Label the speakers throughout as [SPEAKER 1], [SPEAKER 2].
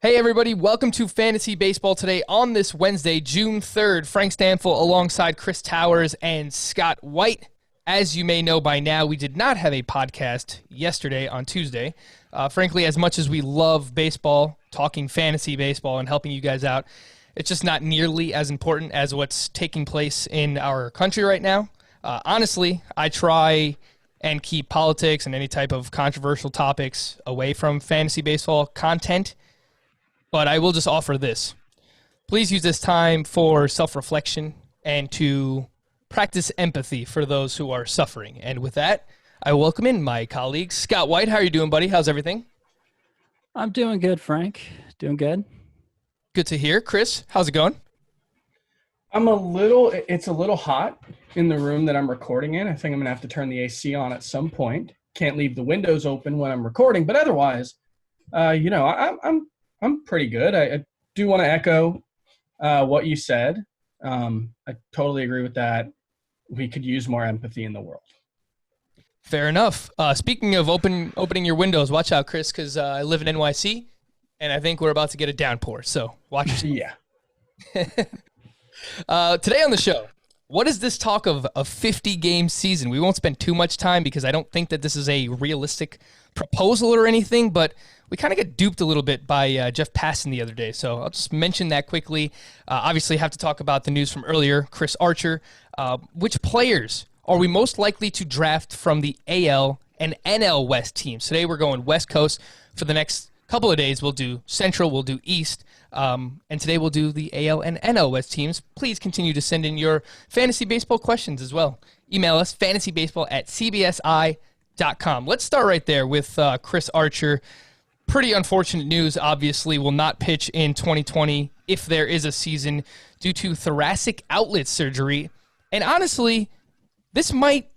[SPEAKER 1] Hey everybody, welcome to Fantasy Baseball today on this Wednesday, June 3rd. Frank Stanfill alongside Chris Towers and Scott White. As you may know by now, we did not have a podcast yesterday on Tuesday. Frankly, as much as we love baseball, talking fantasy baseball and helping you guys out, it's just not nearly as important as what's taking place in our country right now. Honestly, I try and keep politics and any type of controversial topics away from fantasy baseball content. But I will just offer this. Please use this time for self-reflection and to practice empathy for those who are suffering. And with that, I welcome in my colleague, Scott White. How are you doing, buddy? How's everything?
[SPEAKER 2] I'm doing good, Frank. Doing good.
[SPEAKER 1] Good to hear. Chris, how's it going?
[SPEAKER 3] It's a little hot in the room that I'm recording in. I think I'm going to have to turn the AC on at some point. Can't leave the windows open when I'm recording, but otherwise, I'm pretty good. I do want to echo what you said. I totally agree with that. We could use more empathy in the world.
[SPEAKER 1] Fair enough. Speaking of opening your windows, watch out, Chris, because I live in NYC, and I think we're about to get a downpour. So watch yourself.
[SPEAKER 3] Yeah.
[SPEAKER 1] Today on the show, what is this talk of a 50-game season? We won't spend too much time because I don't think that this is a realistic proposal or anything, but we kind of get duped a little bit by Jeff Passan the other day, so I'll just mention that quickly. Obviously, have to talk about the news from earlier, Chris Archer. Which players are we most likely to draft from the AL and NL West teams? Today, we're going West Coast. For the next couple of days, we'll do Central, we'll do East, and today we'll do the AL and NL West teams. Please continue to send in your fantasy baseball questions as well. Email us, fantasybaseball@cbsi.com. Let's start right there with Chris Archer. Pretty unfortunate news, obviously, will not pitch in 2020 if there is a season due to thoracic outlet surgery. And honestly, this might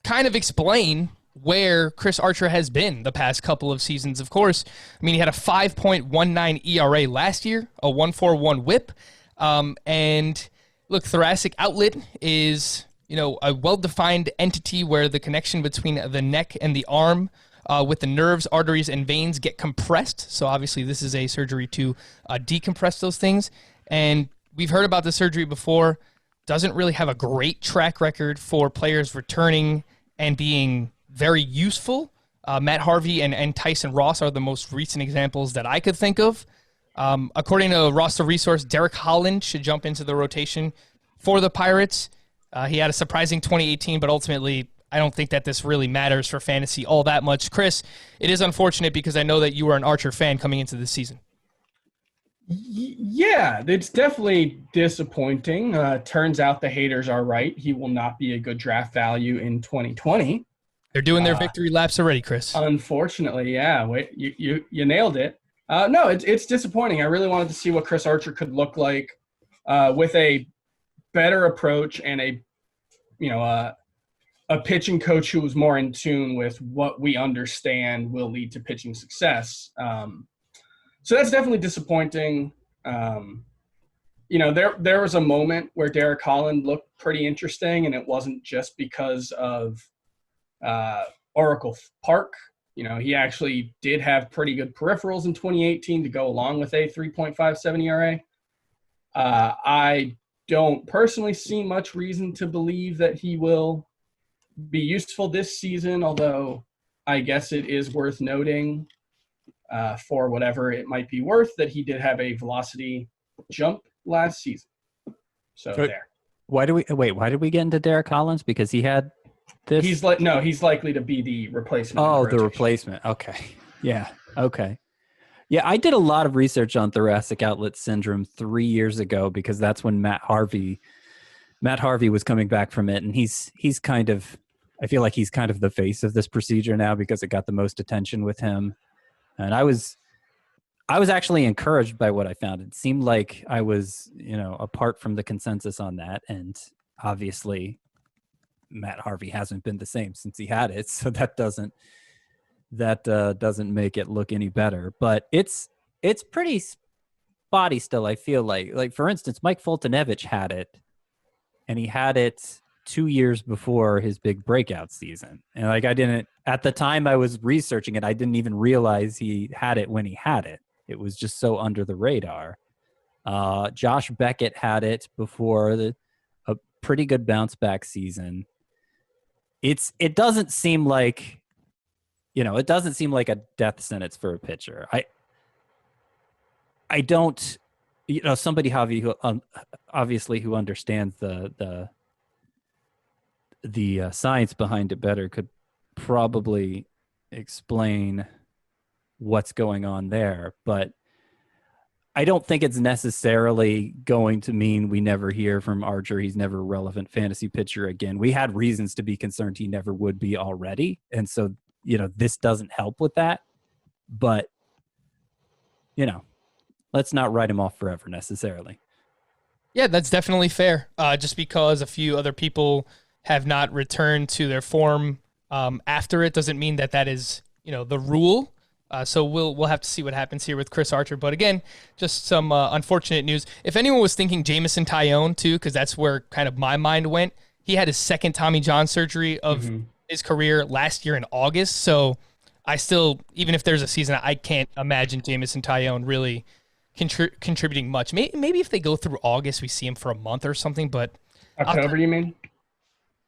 [SPEAKER 1] kind of explain where Chris Archer has been the past couple of seasons, of course. I mean, he had a 5.19 ERA last year, a 1.41 whip. And look, thoracic outlet is, a well-defined entity where the connection between the neck and the arm with the nerves, arteries, and veins get compressed. So obviously this is a surgery to decompress those things. And we've heard about the surgery before. Doesn't really have a great track record for players returning and being very useful. Matt Harvey and Tyson Ross are the most recent examples that I could think of. According to Roster Resource, Derek Holland should jump into the rotation for the Pirates. He had a surprising 2018, but ultimately I don't think that this really matters for fantasy all that much. Chris, it is unfortunate because I know that you were an Archer fan coming into this season.
[SPEAKER 3] Yeah, it's definitely disappointing. Turns out the haters are right. He will not be a good draft value in 2020.
[SPEAKER 1] They're doing their victory laps already, Chris.
[SPEAKER 3] Unfortunately, yeah. Wait, you nailed it. No, it's disappointing. I really wanted to see what Chris Archer could look like with a better approach and a pitching coach who was more in tune with what we understand will lead to pitching success. So that's definitely disappointing. There was a moment where Derek Holland looked pretty interesting, and it wasn't just because of Oracle Park. He actually did have pretty good peripherals in 2018 to go along with a 3.57 ERA. I don't personally see much reason to believe that he will be useful this season, although I guess it is worth noting for whatever it might be worth that he did have a velocity jump last season. So there.
[SPEAKER 2] Why did we get into Derek Collins? Because he had this?
[SPEAKER 3] He's likely to be the replacement.
[SPEAKER 2] Oh, the replacement. Okay. Yeah. Okay. Yeah, I did a lot of research on thoracic outlet syndrome 3 years ago because that's when Matt Harvey was coming back from it, and he's kind of, I feel like he's kind of the face of this procedure now because it got the most attention with him. And I was actually encouraged by what I found. It seemed like I was, apart from the consensus on that. And obviously Matt Harvey hasn't been the same since he had it. So that doesn't make it look any better, but it's pretty spotty still. I feel like for instance, Mike Foltynewicz had it, and he had it 2 years before his big breakout season. And at the time I was researching it, I didn't even realize he had it when he had it. It was just so under the radar. Josh Beckett had it before a pretty good bounce back season. It doesn't seem like, it doesn't seem like a death sentence for a pitcher. I don't, somebody obviously who understands the science behind it better could probably explain what's going on there, but I don't think it's necessarily going to mean we never hear from Archer. He's never a relevant fantasy pitcher again. We had reasons to be concerned he never would be already. And so, this doesn't help with that. But, let's not write him off forever necessarily.
[SPEAKER 1] Yeah, that's definitely fair. Just because a few other people have not returned to their form after it doesn't mean that is, the rule. So we'll have to see what happens here with Chris Archer. But again, just some unfortunate news. If anyone was thinking Jameson Taillon too, because that's where kind of my mind went, he had his second Tommy John surgery of his career last year in August. So I still, even if there's a season, I can't imagine Jameson Taillon really contributing much. Maybe if they go through August, we see him for a month or something. But
[SPEAKER 3] October, you mean?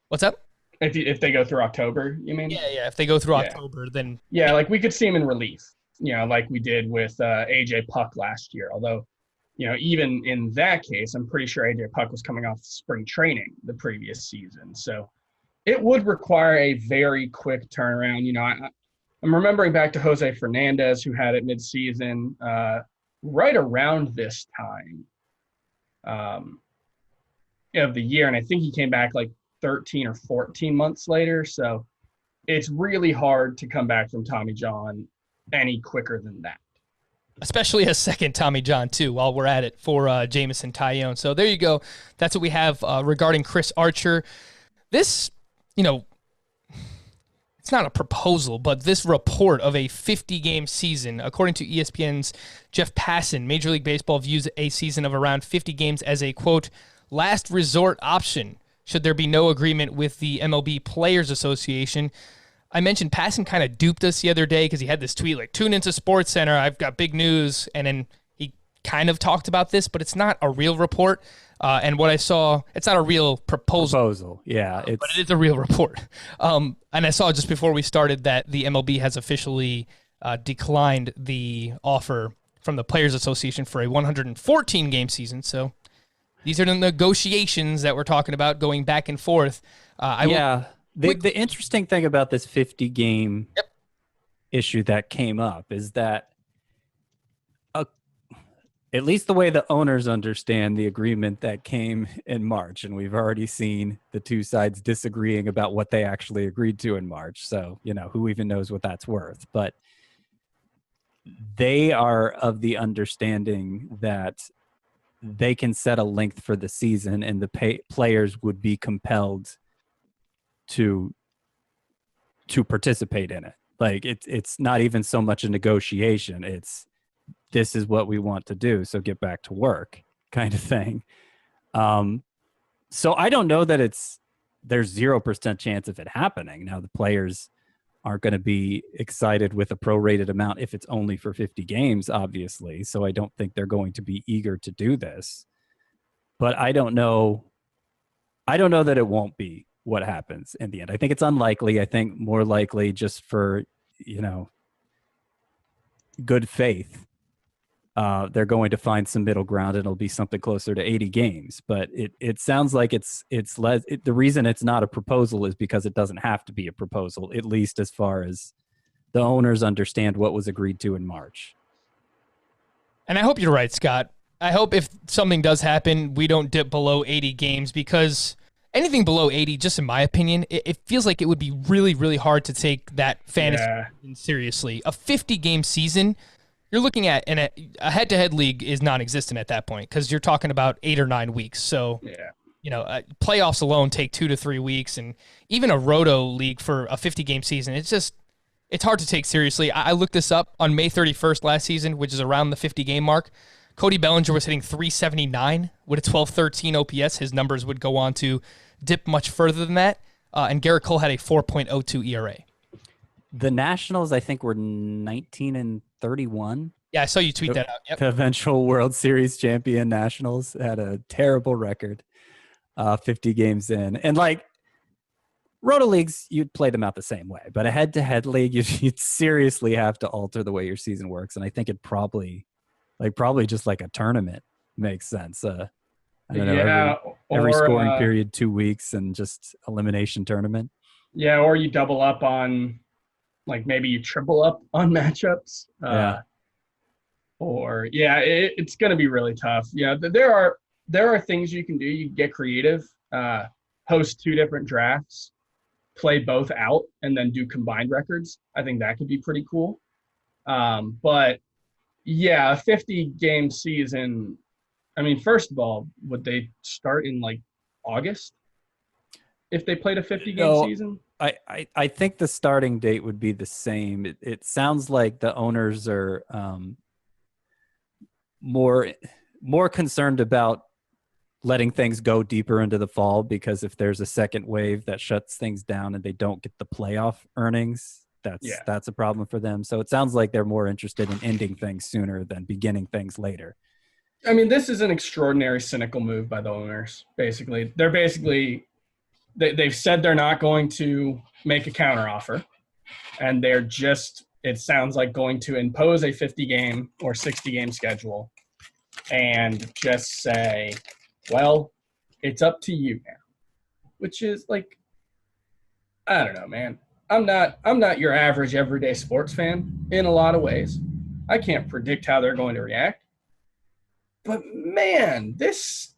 [SPEAKER 1] What's up?
[SPEAKER 3] If they go through October, you mean?
[SPEAKER 1] Yeah. If they go through October, then
[SPEAKER 3] like we could see him in relief, like we did with AJ Puck last year. Although, even in that case, I'm pretty sure AJ Puck was coming off spring training the previous season, so it would require a very quick turnaround. I'm remembering back to Jose Fernandez, who had it midseason, right around this time of the year, and I think he came back like 13 or 14 months later. So it's really hard to come back from Tommy John any quicker than that.
[SPEAKER 1] Especially a second Tommy John too, while we're at it, for Jameson Taillon. So there you go. That's what we have regarding Chris Archer. This, it's not a proposal, but this report of a 50-game season, according to ESPN's Jeff Passan, Major League Baseball views a season of around 50 games as a, quote, last resort option should there be no agreement with the MLB Players Association. I mentioned Passan kind of duped us the other day because he had this tweet like, tune into SportsCenter, I've got big news. And then he kind of talked about this, but it's not a real report. And what I saw, it's not a real proposal.
[SPEAKER 2] Yeah.
[SPEAKER 1] But it is a real report. And I saw just before we started that the MLB has officially declined the offer from the Players Association for a 114-game season. So these are the negotiations that we're talking about going back and forth.
[SPEAKER 2] The interesting thing about this 50-game issue that came up is that at least the way the owners understand the agreement that came in March, and we've already seen the two sides disagreeing about what they actually agreed to in March. So, who even knows what that's worth? But they are of the understanding that they can set a length for the season and the players would be compelled to participate in it. Like it's not even so much a negotiation. It's, this is what we want to do, so get back to work kind of thing. So I don't know that there's 0% chance of it happening. Now the players aren't going to be excited with a prorated amount if it's only for 50 games, obviously. So I don't think they're going to be eager to do this. But I don't know that it won't be what happens in the end. I think it's unlikely. I think more likely just for, good faith, they're going to find some middle ground and it'll be something closer to 80 games. But it sounds like the reason it's not a proposal is because it doesn't have to be a proposal, at least as far as the owners understand what was agreed to in March.
[SPEAKER 1] And I hope you're right, Scott. I hope if something does happen, we don't dip below 80 games, because anything below 80, just in my opinion, it feels like it would be really, really hard to take that fantasy seriously. A 50-game season, you're looking at, and a head-to-head league is non-existent at that point because you're talking about 8 or 9 weeks. So, playoffs alone take 2 to 3 weeks, and even a roto league for a 50-game season, it's hard to take seriously. I looked this up on May 31st last season, which is around the 50-game mark. Cody Bellinger was hitting 379 with a 12-13 OPS. His numbers would go on to dip much further than that. And Garrett Cole had a 4.02 ERA.
[SPEAKER 2] The Nationals, I think, were 19-31
[SPEAKER 1] Yeah, I saw you tweet that out. Yep.
[SPEAKER 2] The eventual World Series champion Nationals had a terrible record, 50 games in. And like Roto leagues, you'd play them out the same way. But a head-to-head league, you'd seriously have to alter the way your season works. And I think it probably just like a tournament makes sense. I don't know, every scoring period, 2 weeks, and just elimination tournament.
[SPEAKER 3] Yeah, or you double up on, like maybe you triple up on matchups. It's going to be really tough. Yeah, there are things you can do. You can get creative, host 2 different drafts, play both out, and then do combined records. I think that could be pretty cool. But yeah, a 50-game season. I mean, first of all, would they start in like August if they played a 50-game season?
[SPEAKER 2] I think the starting date would be the same. It sounds like the owners are more concerned about letting things go deeper into the fall, because if there's a second wave that shuts things down and they don't get the playoff earnings, that's a problem for them. So it sounds like they're more interested in ending things sooner than beginning things later.
[SPEAKER 3] I mean, this is an extraordinary cynical move by the owners. Basically, they've said they're not going to make a counteroffer, and they're just, it sounds like, going to impose a 50-game or 60-game schedule and just say, well, it's up to you now. Which is like, I don't know, man. I'm not your average everyday sports fan in a lot of ways. I can't predict how they're going to react. But man, this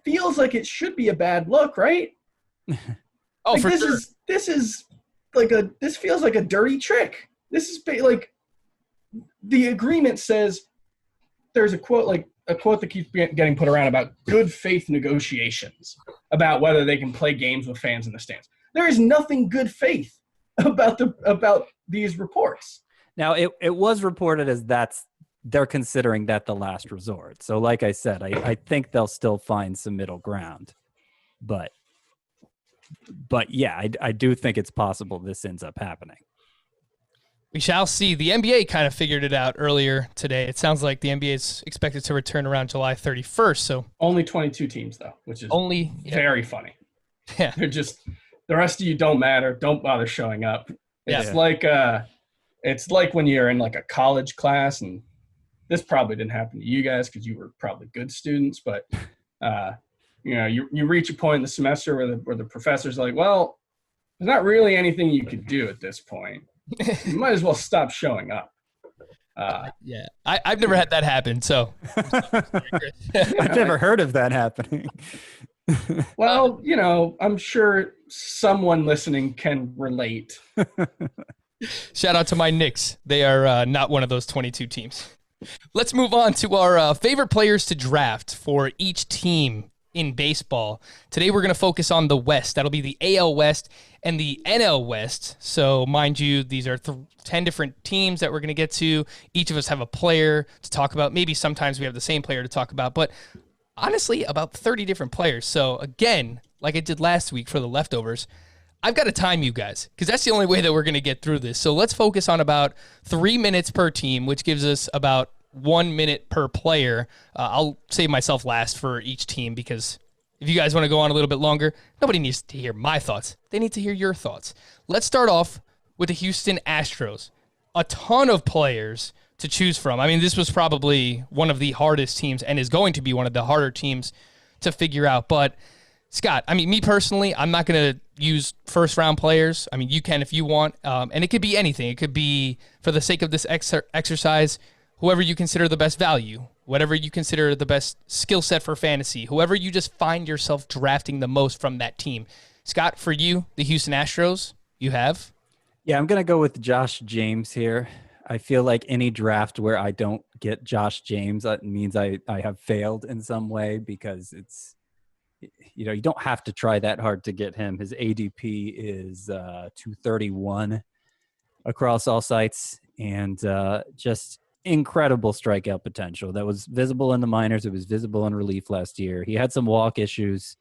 [SPEAKER 3] feels like it should be a bad look, right?
[SPEAKER 1] Oh,
[SPEAKER 3] like
[SPEAKER 1] for
[SPEAKER 3] this
[SPEAKER 1] sure.
[SPEAKER 3] This feels like a dirty trick. This is like, the agreement says, there's a quote that keeps getting put around about good faith negotiations about whether they can play games with fans in the stands. There is nothing good faith about these reports.
[SPEAKER 2] Now, it was reported as they're considering that the last resort. So like I said, I think they'll still find some middle ground. But yeah, I do think it's possible this ends up happening.
[SPEAKER 1] We shall see. The NBA kind of figured it out earlier today. It sounds like the NBA is expected to return around July 31st. So
[SPEAKER 3] only 22 teams, though, which is very funny.
[SPEAKER 1] Yeah.
[SPEAKER 3] They're just, the rest of you don't matter. Don't bother showing up. It's like when you're in like a college class, and this probably didn't happen to you guys because you were probably good students, but you reach a point in the semester where the professor's like, well, there's not really anything you could do at this point. You might as well stop showing up.
[SPEAKER 1] I've never had that happen, so
[SPEAKER 2] I've never heard of that happening.
[SPEAKER 3] Well, I'm sure someone listening can relate.
[SPEAKER 1] Shout out to my Knicks. They are not one of those 22 teams. Let's move on to our favorite players to draft for each team in baseball. Today we're going to focus on the West. That'll be the AL West and the NL West. So mind you, these are 10 different teams that we're going to get to. Each of us have a player to talk about. Maybe sometimes we have the same player to talk about, but honestly, about 30 different players. So again, like I did last week for the leftovers, I've got to time you guys because that's the only way that we're going to get through this. So let's focus on about 3 minutes per team, which gives us about 1 minute per player. I'll save myself last for each team because if you guys want to go on a little bit longer, nobody needs to hear my thoughts. They need to hear your thoughts. Let's start off with the Houston Astros. A ton of players to choose from. I mean, this was probably one of the hardest teams and is going to be one of the harder teams to figure out. But Scott, I mean, me personally, I'm not going to use first-round players. I mean, you can if you want, and it could be anything. It could be, for the sake of this exercise, whoever you consider the best value, whatever you consider the best skill set for fantasy, whoever you just find yourself drafting the most from that team. Scott, for you, the Houston Astros, you have?
[SPEAKER 2] Yeah, I'm going to go with Josh James here. I feel like any draft where I don't get Josh James, that means I have failed in some way because it's, you don't have to try that hard to get him. His ADP is 231 across all sites, and just incredible strikeout potential that was visible in the minors. It was visible in relief last year. He had some walk issues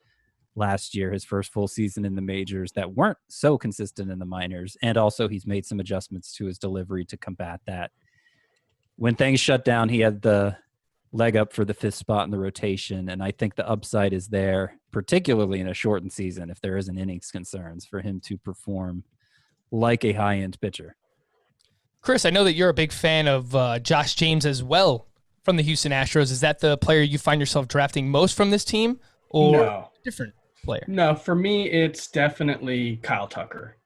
[SPEAKER 2] last year, his first full season in the majors, that weren't so consistent in the minors. And also he's made some adjustments to his delivery to combat that. when things shut down, he had the leg up for the 5th spot in the rotation, and I think the upside is there, particularly in a shortened season, if there isn't innings concerns, for him to perform like a high-end pitcher.
[SPEAKER 1] Chris, I know that you're a big fan of Josh James as from the Houston Astros. Is that the player you find yourself drafting most from this team, or
[SPEAKER 3] No.
[SPEAKER 1] a different player?
[SPEAKER 3] No, for me, it's definitely Kyle Tucker.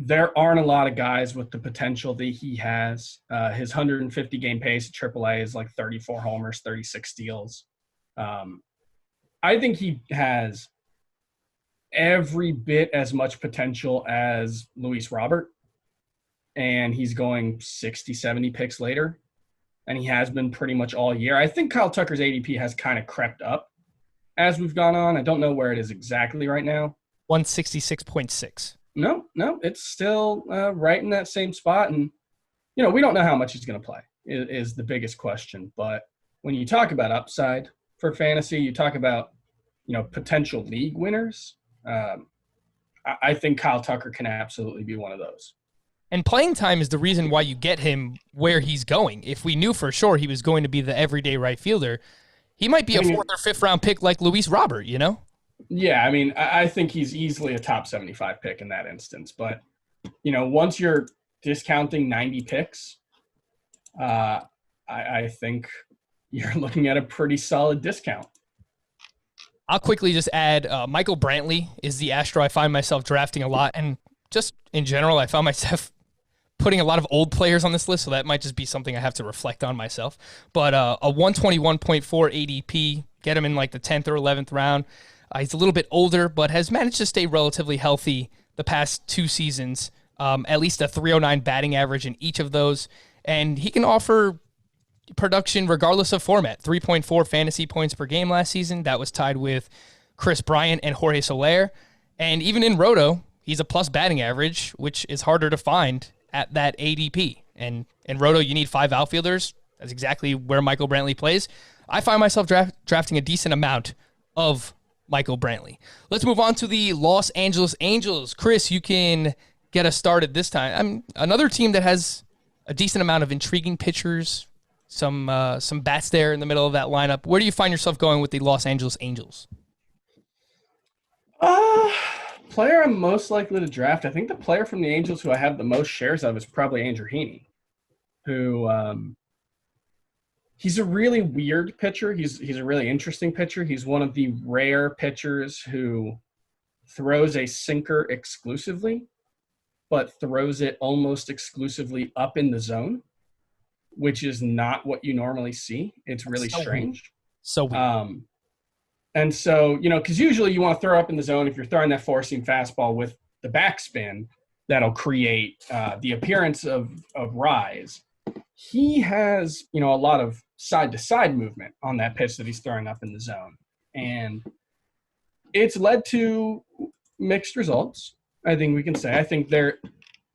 [SPEAKER 3] There aren't a lot of guys with the potential that he has. His 150 game pace at AAA is like 34 homers, 36 steals. I think he has every bit as much potential as Luis Robert, and he's going 60, 70 picks later, and he has been pretty much all year. I think Kyle Tucker's ADP has kind of crept up as we've gone on. I don't know where it is exactly right now.
[SPEAKER 1] 166.6.
[SPEAKER 3] No, it's still right in that same spot. And, we don't know how much he's going to play is the biggest question. But when you talk about upside for fantasy, you talk about, potential league winners. I think Kyle Tucker can absolutely be one of those.
[SPEAKER 1] And playing time is the reason why you get him where he's going. If we knew for sure he was going to be the everyday right fielder, he might be a 4th or 5th round pick like Luis Robert,
[SPEAKER 3] Yeah, I think he's easily a top 75 pick in that instance. But, once you're discounting 90 picks, I think you're looking at a pretty solid discount.
[SPEAKER 1] I'll quickly just add Michael Brantley is the Astro I find myself drafting a lot. And just in general, I found myself putting a lot of old players on this list, so that might just be something I have to reflect on myself. But a 121.4 ADP, get him in like the 10th or 11th round. He's a little bit older, but has managed to stay relatively healthy the past 2 seasons, at least a 309 batting average in each of those. And he can offer production regardless of format. 3.4 fantasy points per game last season. That was tied with Chris Bryant and Jorge Soler. And even in Roto, he's a plus batting average, which is harder to find at that ADP. And in Roto, you need 5 outfielders. That's exactly where Michael Brantley plays. I find myself drafting a decent amount of Michael Brantley. Let's move on to the Los Angeles Angels. Chris, you can get us started this time. Another team that has a decent amount of intriguing pitchers, some bats there in the middle of that lineup. Where do you find yourself going with the Los Angeles Angels?
[SPEAKER 3] Player I'm most likely to draft, I think the player from the Angels who I have the most shares of is probably Andrew Heaney, who he's a really weird pitcher. He's a really interesting pitcher. He's one of the rare pitchers who throws a sinker exclusively, but throws it almost exclusively up in the zone, which is not what you normally see. It's really strange.
[SPEAKER 1] So weird.
[SPEAKER 3] And so, because usually you want to throw up in the zone if you're throwing that 4-seam fastball with the backspin, that'll create the appearance of rise. He has, a lot of side-to-side movement on that pitch that he's throwing up in the zone. And it's led to mixed results, I think we can say. I think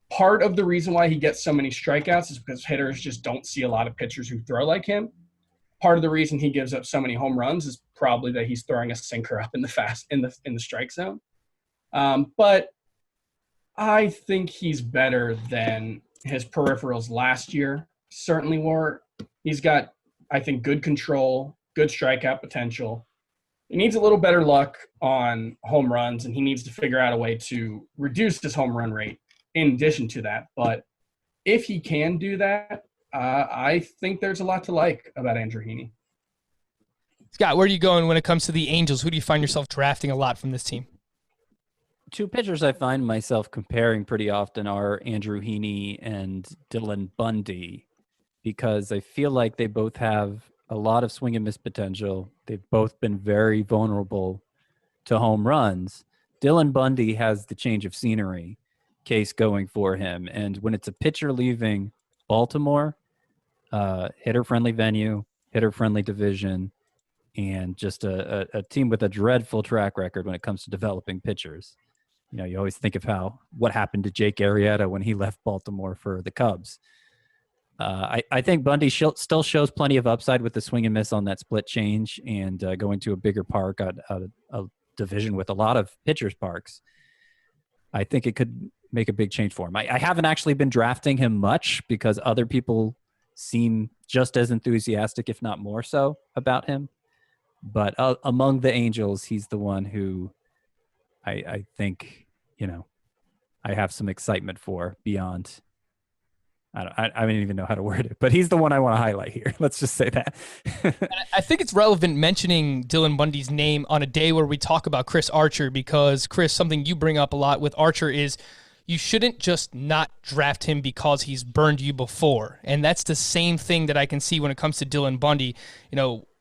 [SPEAKER 3] part of the reason why he gets so many strikeouts is because hitters just don't see a lot of pitchers who throw like him. Part of the reason he gives up so many home runs is probably that he's throwing a sinker up in the strike zone. But I think he's better than his peripherals last year certainly were. He's got, I think, good control, good strikeout potential. He needs a little better luck on home runs, and he needs to figure out a way to reduce his home run rate in addition to that. But if he can do that, I think there's a lot to like about Andrew Heaney.
[SPEAKER 1] Scott, where are you going when it comes to the Angels? Who do you find yourself drafting a lot from this team?
[SPEAKER 2] 2 pitchers I find myself comparing pretty often are Andrew Heaney and Dylan Bundy, because I feel like they both have a lot of swing and miss potential. They've both been very vulnerable to home runs. Dylan Bundy has the change of scenery case going for him. And when it's a pitcher leaving Baltimore, hitter-friendly venue, hitter-friendly division, and just a team with a dreadful track record when it comes to developing pitchers. You always think of what happened to Jake Arrieta when he left Baltimore for the Cubs. I think Bundy still shows plenty of upside with the swing and miss on that split change and going to a bigger park, a division with a lot of pitchers' parks. I think it could make a big change for him. I haven't actually been drafting him much because other people seem just as enthusiastic, if not more so, about him. But among the Angels, he's the one who I think, I have some excitement for beyond. I don't even know how to word it, but he's the one I want to highlight here. Let's just say that.
[SPEAKER 1] I think it's relevant mentioning Dylan Bundy's name on a day where we talk about Chris Archer because, Chris, something you bring up a lot with Archer is you shouldn't just not draft him because he's burned you before. And that's the same thing that I can see when it comes to Dylan Bundy.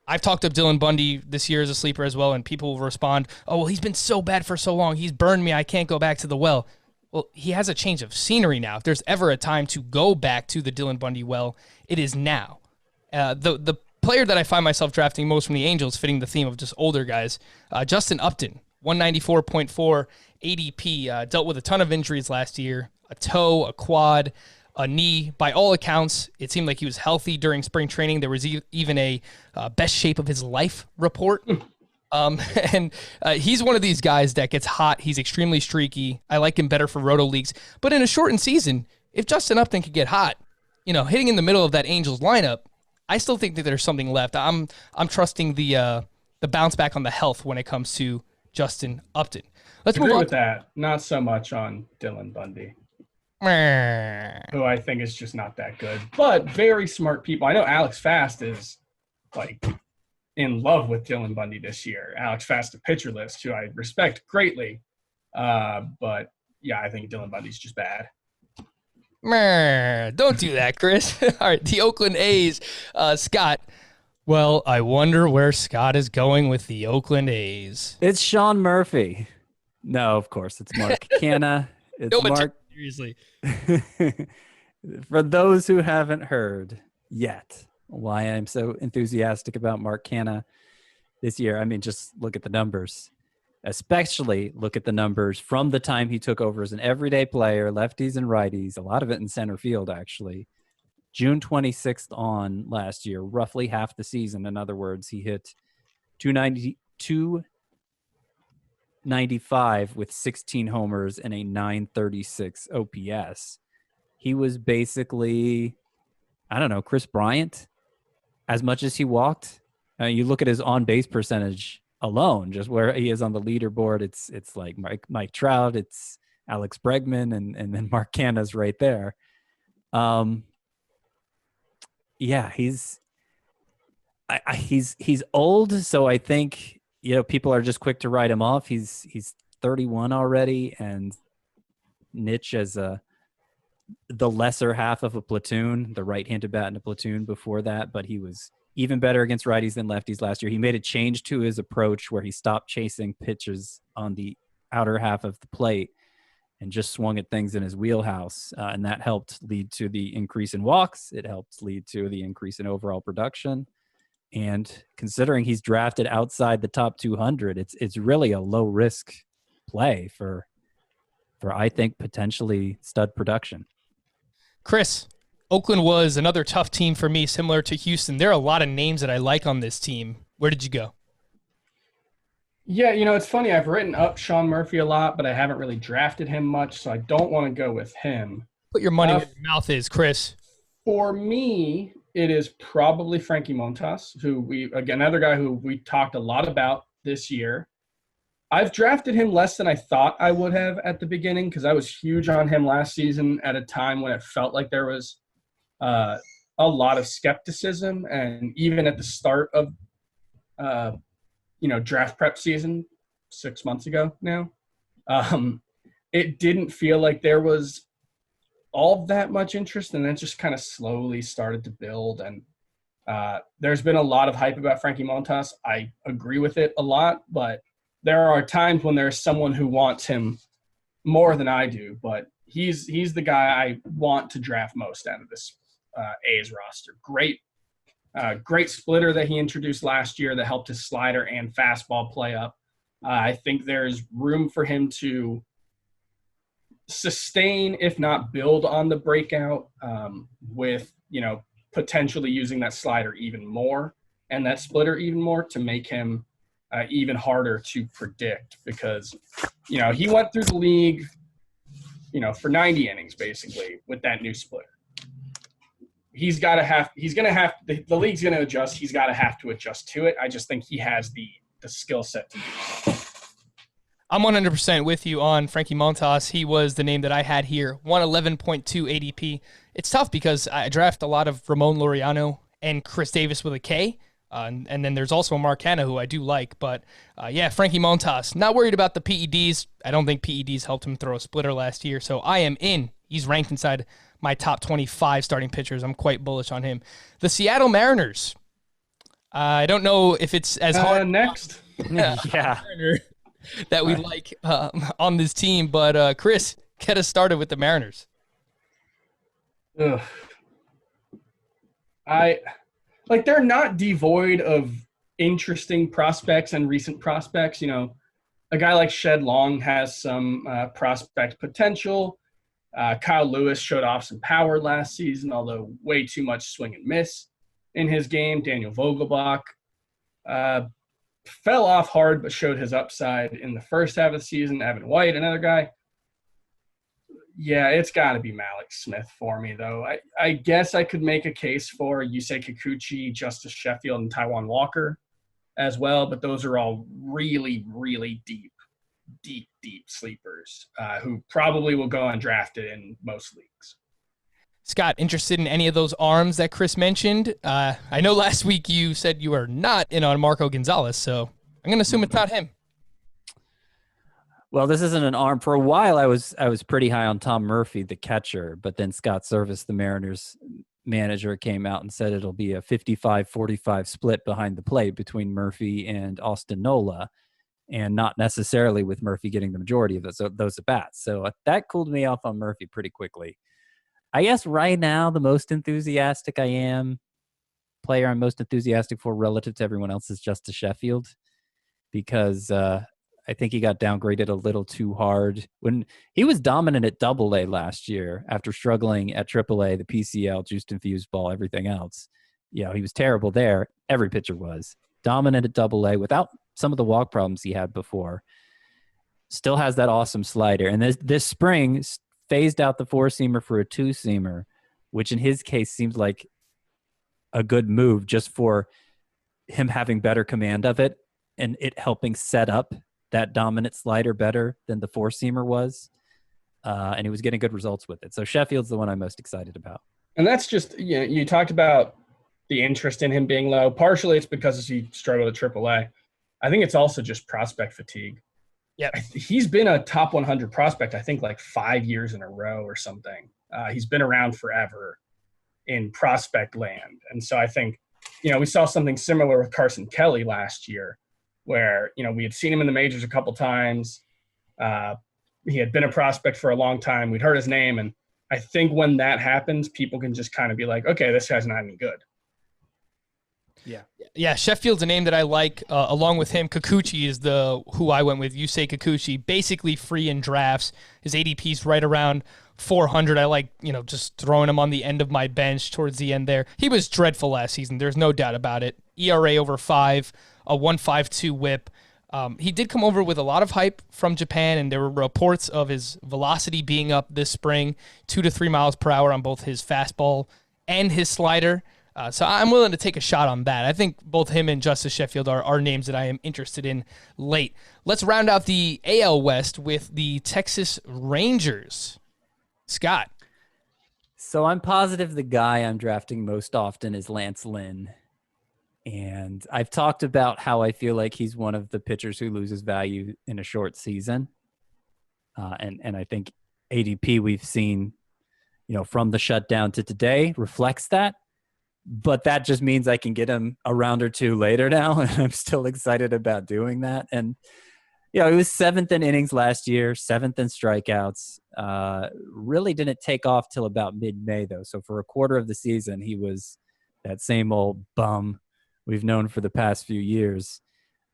[SPEAKER 1] I've talked up Dylan Bundy this year as a sleeper as well, and people will respond, oh, well, he's been so bad for so long. He's burned me. I can't go back to the well. Well, he has a change of scenery now. If there's ever a time to go back to the Dylan Bundy well, it is now. The player that I find myself drafting most from the Angels, fitting the theme of just older guys, Justin Upton, 194.4 ADP, dealt with a ton of injuries last year, a toe, a quad, a knee. By all accounts, it seemed like he was healthy during spring training. There was even a best shape of his life report. And he's one of these guys that gets hot. He's extremely streaky. I like him better for roto leagues. But in a shortened season, if Justin Upton could get hot, hitting in the middle of that Angels lineup, I still think that there's something left. I'm trusting the bounce back on the health when it comes to Justin Upton. Let's move on
[SPEAKER 3] with that. Not so much on Dylan Bundy, who I think is just not that good, but very smart people. I know Alex Fast is in love with Dylan Bundy this year. Alex Fast, a pitcher list, who I respect greatly. But yeah, I think Dylan Bundy's just bad.
[SPEAKER 1] Don't do that, Chris. All right, the Oakland A's, Scott. Well, I wonder where Scott is going with the Oakland A's.
[SPEAKER 2] It's Sean Murphy. No, of course, it's Mark Canha. It's Mark.
[SPEAKER 1] Seriously.
[SPEAKER 2] For those who haven't heard yet, why I'm so enthusiastic about Mark Canha this year. I mean, just look at the numbers, especially look at the numbers from the time he took over as an everyday player, lefties and righties, a lot of it in center field, actually. June 26th on last year, roughly half the season. In other words, he hit 295 with 16 homers and a 936 OPS. He was basically, Chris Bryant. As much as he walked, you look at his on-base percentage alone, just where he is on the leaderboard. It's like Mike Trout, it's Alex Bregman, and then Mark Canha's right there. Yeah, he's old, so I think people are just quick to write him off. He's 31 already, and niche as the lesser half of a platoon, the right-handed bat in a platoon before that, but he was even better against righties than lefties last year. He made a change to his approach where he stopped chasing pitches on the outer half of the plate and just swung at things in his wheelhouse. And that helped lead to the increase in walks. It helped lead to the increase in overall production. And considering he's drafted outside the top 200, it's really a low-risk play for I think, potentially stud production.
[SPEAKER 1] Chris, Oakland was another tough team for me, similar to Houston. There are a lot of names that I like on this team. Where did you go?
[SPEAKER 3] Yeah, it's funny. I've written up Sean Murphy a lot, but I haven't really drafted him much, so I don't want to go with him.
[SPEAKER 1] Put your money where your mouth is, Chris.
[SPEAKER 3] For me, it is probably Frankie Montas, another guy who we talked a lot about this year. I've drafted him less than I thought I would have at the beginning because I was huge on him last season at a time when it felt like there was a lot of skepticism. And even at the start of, draft prep season 6 months ago now, it didn't feel like there was all that much interest. And then just kind of slowly started to build. And there's been a lot of hype about Frankie Montas. I agree with it a lot, but there are times when there's someone who wants him more than I do, but he's the guy I want to draft most out of this A's roster. Great splitter that he introduced last year that helped his slider and fastball play up. I think there's room for him to sustain, if not build on the breakout with, potentially using that slider even more and that splitter even more to make him even harder to predict because, he went through the league for 90 innings basically with that new splitter. The league's going to adjust. He's got to have to adjust to it. I just think he has the skill set to do so.
[SPEAKER 1] I'm 100% with you on Frankie Montas. He was the name that I had here, 111.2 ADP. It's tough because I draft a lot of Ramon Laureano and Chris Davis with a K. And then there's also Mark Hanna, who I do like. But, Frankie Montas. Not worried about the PEDs. I don't think PEDs helped him throw a splitter last year. So I am in. He's ranked inside my top 25 starting pitchers. I'm quite bullish on him. The Seattle Mariners. I don't know if it's as hard.
[SPEAKER 3] Next.
[SPEAKER 2] Yeah.
[SPEAKER 1] That we like on this team. But, Chris, get us started with the Mariners.
[SPEAKER 3] Ugh. They're not devoid of interesting prospects and recent prospects. A guy like Shed Long has some prospect potential. Kyle Lewis showed off some power last season, although way too much swing and miss in his game. Daniel Vogelbach fell off hard but showed his upside in the first half of the season. Evan White, another guy. Yeah, it's got to be Malik Smith for me, though. I guess I could make a case for Yusei Kikuchi, Justice Sheffield, and Taijuan Walker as well, but those are all really, really deep sleepers who probably will go undrafted in most leagues.
[SPEAKER 1] Scott, interested in any of those arms that Chris mentioned? I know last week you said you are not in on Marco Gonzalez, so I'm going to assume it's not him.
[SPEAKER 2] Well, this isn't an arm. For a while, I was pretty high on Tom Murphy, the catcher, but then Scott Service, the Mariners manager, came out and said it'll be a 55-45 split behind the plate between Murphy and Austin Nola, and not necessarily with Murphy getting the majority of those at-bats. So that cooled me off on Murphy pretty quickly. I guess right now the most enthusiastic player I'm most enthusiastic for relative to everyone else is Justice Sheffield, because I think he got downgraded a little too hard. When he was dominant at Double-A last year after struggling at Triple-A, the PCL, juiced infused ball, everything else. He was terrible there. Every pitcher was. Dominant at Double-A without some of the walk problems he had before. Still has that awesome slider. And this spring phased out the 4-seamer for a 2-seamer, which in his case seems like a good move just for him having better command of it and it helping set up that dominant slider better than the 4-seamer was. And he was getting good results with it. So Sheffield's the one I'm most excited about.
[SPEAKER 3] And that's just, you talked about the interest in him being low. Partially it's because he struggled at AAA. I think it's also just prospect fatigue.
[SPEAKER 1] Yeah,
[SPEAKER 3] he's been a top 100 prospect, I think, like 5 years in a row or something. He's been around forever in prospect land. And so I think, we saw something similar with Carson Kelly last year where, we had seen him in the majors a couple times. He had been a prospect for a long time. We'd heard his name. And I think when that happens, people can just kind of be like, okay, this guy's not any good.
[SPEAKER 1] Yeah, Sheffield's a name that I like. Along with him, Kikuchi is who I went with. Yusei Kikuchi, basically free in drafts. His ADP's right around 400. I like, just throwing him on the end of my bench towards the end there. He was dreadful last season. There's no doubt about it. ERA over 5, a 1.52 whip. He did come over with a lot of hype from Japan, and there were reports of his velocity being up this spring, 2 to 3 miles per hour on both his fastball and his slider. So I'm willing to take a shot on that. I think both him and Justice Sheffield are names that I am interested in late. Let's round out the AL West with the Texas Rangers. Scott.
[SPEAKER 2] So I'm positive the guy I'm drafting most often is Lance Lynn. And I've talked about how I feel like he's one of the pitchers who loses value in a short season. And I think ADP we've seen, from the shutdown to today reflects that. But that just means I can get him a round or two later now, and I'm still excited about doing that. And, he was 7th in innings last year, 7th in strikeouts. Really didn't take off till about mid-May, though. So for a quarter of the season, he was that same old bum we've known for the past few years.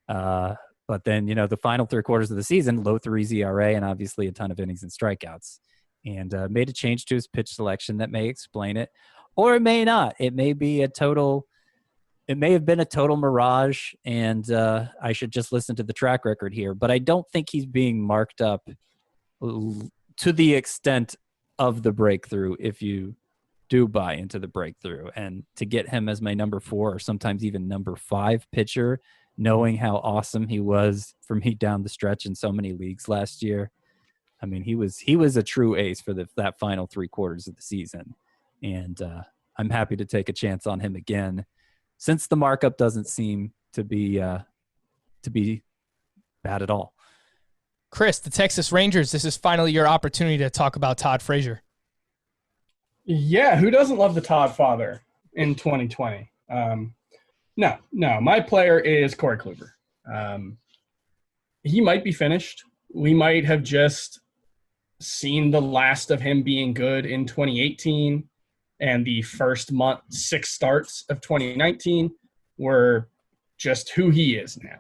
[SPEAKER 2] But then, the final 3 quarters of the season, low 3s ERA, and obviously a ton of innings and strikeouts. And made a change to his pitch selection that may explain it. Or it may not. It may have been a total mirage, and I should just listen to the track record here. But I don't think he's being marked up to the extent of the breakthrough, if you do buy into the breakthrough, and to get him as my number 4 or sometimes even number 5 pitcher, knowing how awesome he was for me down the stretch in so many leagues last year. I mean, he was a true ace for that final 3 quarters of the season. And I'm happy to take a chance on him again, since the markup doesn't seem to be bad at all.
[SPEAKER 1] Chris, the Texas Rangers, this is finally your opportunity to talk about Todd Frazier.
[SPEAKER 3] Yeah, who doesn't love the Todd father in 2020? No, my player is Corey Kluber. He might be finished. We might have just seen the last of him being good in 2018, and the first 6 starts of 2019 were just who he is now.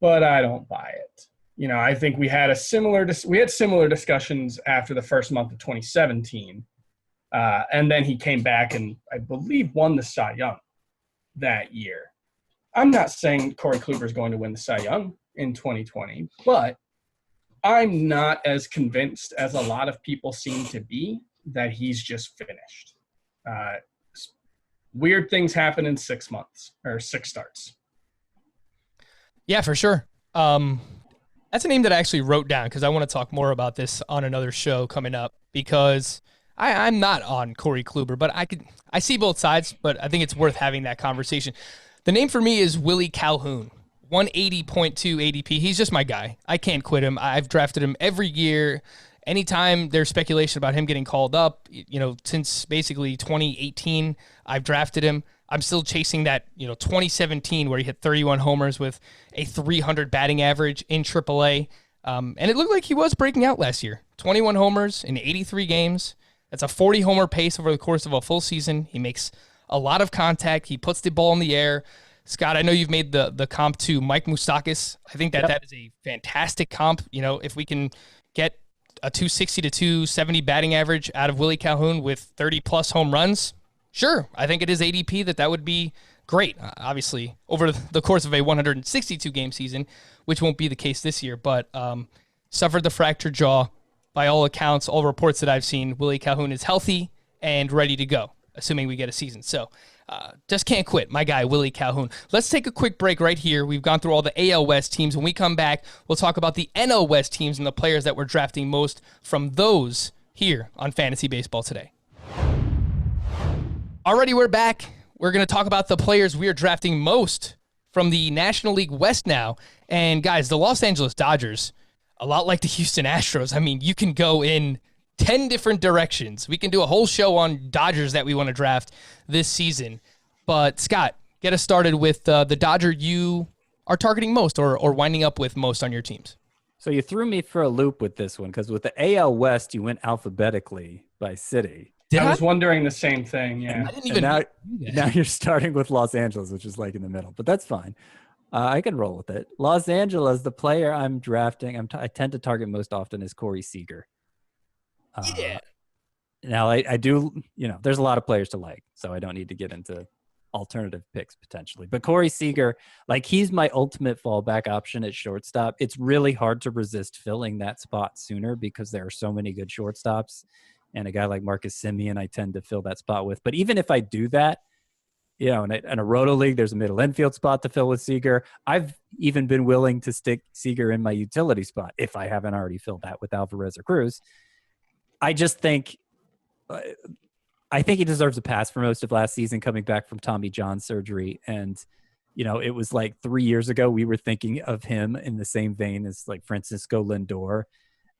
[SPEAKER 3] But I don't buy it. You know, I think we had similar discussions after the first month of 2017. And then he came back and I believe won the Cy Young that year. I'm not saying Corey Kluber is going to win the Cy Young in 2020, but I'm not as convinced as a lot of people seem to be that he's just finished. Weird things happen in 6 months or 6 starts.
[SPEAKER 1] Yeah, for sure. That's a name that I actually wrote down because I want to talk more about this on another show coming up, because I'm not on Corey Kluber, but I see both sides, but I think it's worth having that conversation. The name for me is Willie Calhoun, 180.2 ADP. He's just my guy. I can't quit him. I've drafted him every year. Anytime there's speculation about him getting called up, you know, since basically 2018, I've drafted him. I'm still chasing that, 2017 where he hit 31 homers with a 300 batting average in AAA. And it looked like he was breaking out last year. 21 homers in 83 games. That's a 40 homer pace over the course of a full season. He makes a lot of contact. He puts the ball in the air. Scott, I know you've made the comp to Mike Moustakas. I think that is a fantastic comp. You know, if we can get a 260 to 270 batting average out of Willie Calhoun with 30-plus home runs, sure, I think it is ADP that would be great. Obviously, over the course of a 162-game season, which won't be the case this year, but suffered the fractured jaw. By all accounts, all reports that I've seen, Willie Calhoun is healthy and ready to go, assuming we get a season. So just can't quit. My guy, Willie Calhoun. Let's take a quick break right here. We've gone through all the AL West teams. When we come back, we'll talk about the NL West teams and the players that we're drafting most from those here on Fantasy Baseball Today. Alrighty, we're back. We're going to talk about the players we are drafting most from the National League West now. And guys, the Los Angeles Dodgers, a lot like the Houston Astros. I mean, you can go in 10 different directions. We can do a whole show on Dodgers that we want to draft this season. But Scott, get us started with the Dodger you are targeting most or winding up with most on your teams.
[SPEAKER 2] So you threw me for a loop with this one, because with the AL West, you went alphabetically by city.
[SPEAKER 3] I was wondering the same thing, yeah.
[SPEAKER 1] I didn't even
[SPEAKER 2] now you're starting with Los Angeles, which is like in the middle, but that's fine. I can roll with it. Los Angeles, the player I'm drafting, I tend to target most often is Corey Seager.
[SPEAKER 1] Yeah.
[SPEAKER 2] Now, I do, there's a lot of players to like, so I don't need to get into alternative picks potentially. But Corey Seager, he's my ultimate fallback option at shortstop. It's really hard to resist filling that spot sooner because there are so many good shortstops. And a guy like Marcus Semien, I tend to fill that spot with. But even if I do that, in a roto league, there's a middle infield spot to fill with Seager. I've even been willing to stick Seager in my utility spot if I haven't already filled that with Alvarez or Cruz. I just think he deserves a pass for most of last season coming back from Tommy John surgery. And, it was like 3 years ago, we were thinking of him in the same vein as like Francisco Lindor,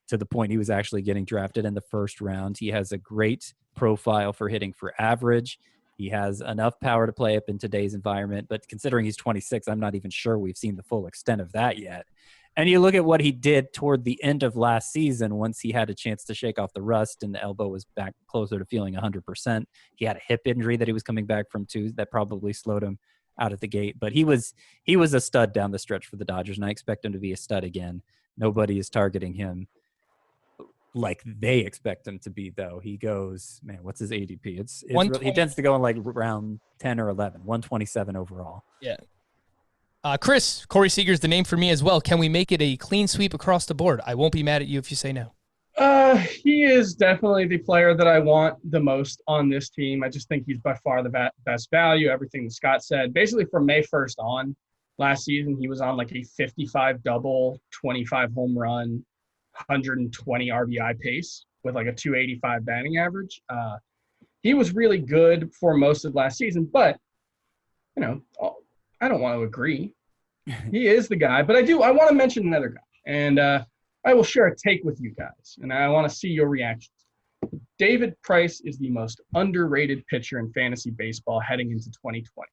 [SPEAKER 2] to the point he was actually getting drafted in the first round. He has a great profile for hitting for average. He has enough power to play up in today's environment, but considering he's 26, I'm not even sure we've seen the full extent of that yet. And you look at what he did toward the end of last season, once he had a chance to shake off the rust and the elbow was back closer to feeling 100%. He had a hip injury that he was coming back from too, that probably slowed him out at the gate. But he was a stud down the stretch for the Dodgers, and I expect him to be a stud again. Nobody is targeting him like they expect him to be, though. He goes, man, what's his ADP? It's really, he tends to go in like round 10 or 11, 127 overall.
[SPEAKER 1] Yeah. Chris, Corey Seager's the name for me as well. Can we make it a clean sweep across the board? I won't be mad at you if you say no.
[SPEAKER 3] He is definitely the player that I want the most on this team. I just think he's by far the best value. Everything that Scott said, basically from May 1st on, last season he was on like a 55 double, 25 home run, 120 RBI pace with like a 285 batting average. He was really good for most of last season, but I don't want to agree. He is the guy, but I want to mention another guy, and I will share a take with you guys, and I want to see your reactions. David Price is the most underrated pitcher in fantasy baseball heading into 2020.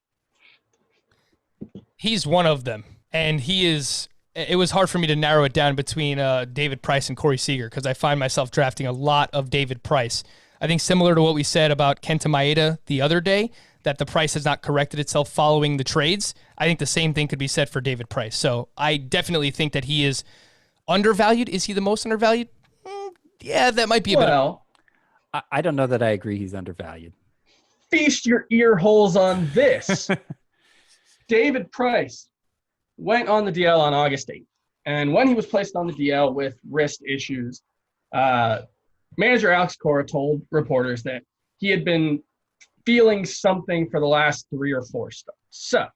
[SPEAKER 1] He's one of them, and he is. It was hard for me to narrow it down between David Price and Corey Seager because I find myself drafting a lot of David Price. I think similar to what we said about Kenta Maeda the other day, that the price has not corrected itself following the trades. I think the same thing could be said for David Price. So I definitely think that he is undervalued. Is he the most undervalued? Yeah, that might be a bit.
[SPEAKER 2] I don't know that I agree he's undervalued.
[SPEAKER 3] Feast your ear holes on this. David Price went on the DL on August 8th. And when he was placed on the DL with wrist issues, manager Alex Cora told reporters that he had been feeling something for the last 3 or 4 starts. So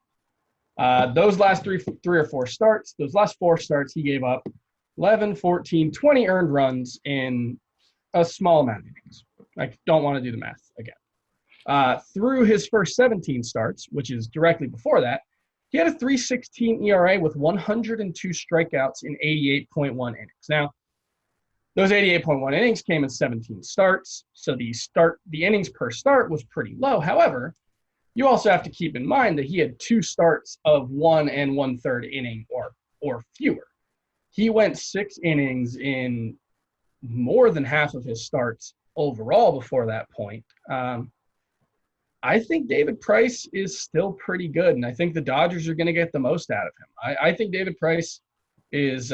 [SPEAKER 3] those last three or four starts, those last 4 starts, he gave up 11, 14, 20 earned runs in a small amount of innings. I don't want to do the math again. Through his first 17 starts, which is directly before that, he had a 3.16 ERA with 102 strikeouts in 88.1 innings. Now, those 88.1 innings came in 17 starts, so the innings per start was pretty low. However, you also have to keep in mind that he had 2 starts of 1 1/3 inning or fewer. He went 6 innings in more than half of his starts overall before that point. I think David Price is still pretty good, and I think the Dodgers are going to get the most out of him. I think David Price is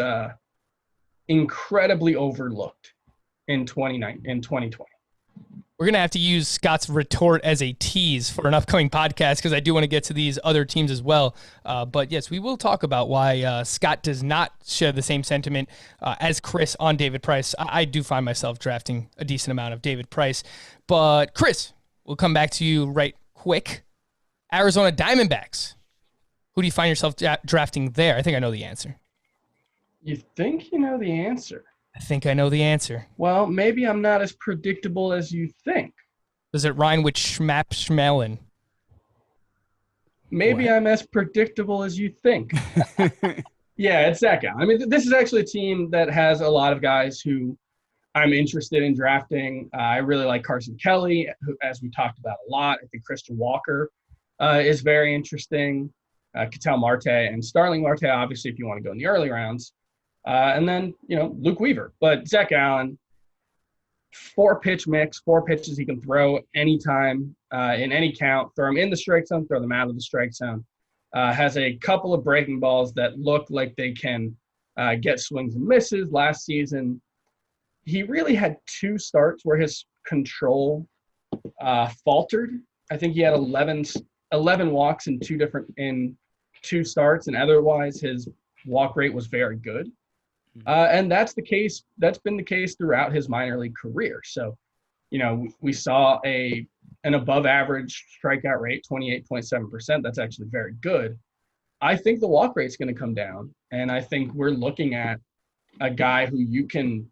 [SPEAKER 3] incredibly overlooked in 2020.
[SPEAKER 1] We're going to have to use Scott's retort as a tease for an upcoming podcast because I do want to get to these other teams as well. But yes, we will talk about why Scott does not share the same sentiment as Chris on David Price. I do find myself drafting a decent amount of David Price. But Chris, we'll come back to you right quick. Arizona Diamondbacks. Who do you find yourself drafting there? I think I know the answer.
[SPEAKER 3] You think you know the answer?
[SPEAKER 1] I think I know the answer.
[SPEAKER 3] Well, maybe I'm not as predictable as you think.
[SPEAKER 1] Does it rhyme with Schmap Schmelin?
[SPEAKER 3] Maybe
[SPEAKER 2] What?
[SPEAKER 3] I'm as predictable as you think. Yeah, it's that guy. I mean, this is actually a team that has a lot of guys who I'm interested in drafting. I really like Carson Kelly, who, as we talked about a lot. I think Christian Walker is very interesting. Ketel Marte and Starling Marte, obviously, if you want to go in the early rounds. And then, Luke Weaver. But Zach Allen, 4-pitch mix, 4 pitches he can throw anytime, in any count. Throw him in the strike zone, throw them out of the strike zone. Has a couple of breaking balls that look like they can get swings and misses. Last season, he really had 2 starts where his control faltered. I think he had 11 walks in 2 starts, and otherwise his walk rate was very good. And that's been the case throughout his minor league career. So, we saw an above average strikeout rate, 28.7%. That's actually very good. I think the walk rate is going to come down, and I think we're looking at a guy who you can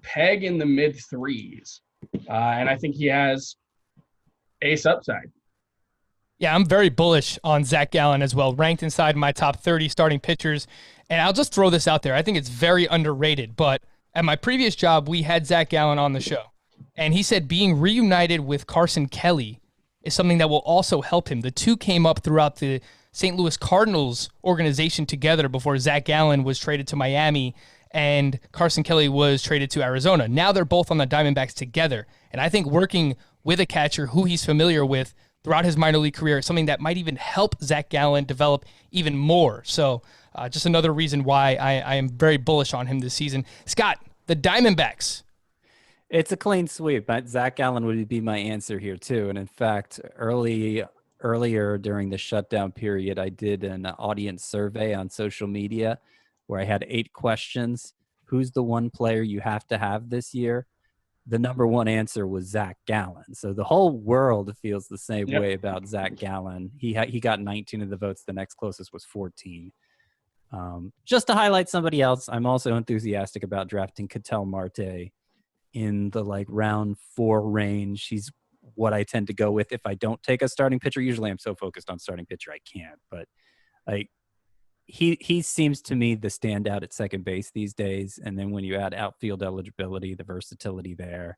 [SPEAKER 3] peg in the mid 3s. And I think he has ace upside.
[SPEAKER 1] Yeah, I'm very bullish on Zach Gallen as well, ranked inside my top 30 starting pitchers. And I'll just throw this out there. I think it's very underrated, but at my previous job, we had Zach Gallen on the show. And he said being reunited with Carson Kelly is something that will also help him. The 2 came up throughout the St. Louis Cardinals organization together before Zach Gallen was traded to Miami and Carson Kelly was traded to Arizona. Now they're both on the Diamondbacks together. And I think working with a catcher who he's familiar with throughout his minor league career is something that might even help Zach Gallen develop even more. So just another reason why I am very bullish on him this season. Scott, the Diamondbacks.
[SPEAKER 2] It's a clean sweep. Zach Gallen would be my answer here too. And in fact, earlier during the shutdown period, I did an audience survey on social media where I had 8 questions who's the one player you have to have this year, the number one answer was Zach Gallen. So the whole world feels the same way about Zach Gallen. He got 19 of the votes. The next closest was 14. Just to highlight somebody else, I'm also enthusiastic about drafting Ketel Marte in the like round 4 range. He's what I tend to go with if I don't take a starting pitcher. Usually I'm so focused on starting pitcher I can't, but like he seems to me the standout at second base these days. And then when you add outfield eligibility, the versatility there,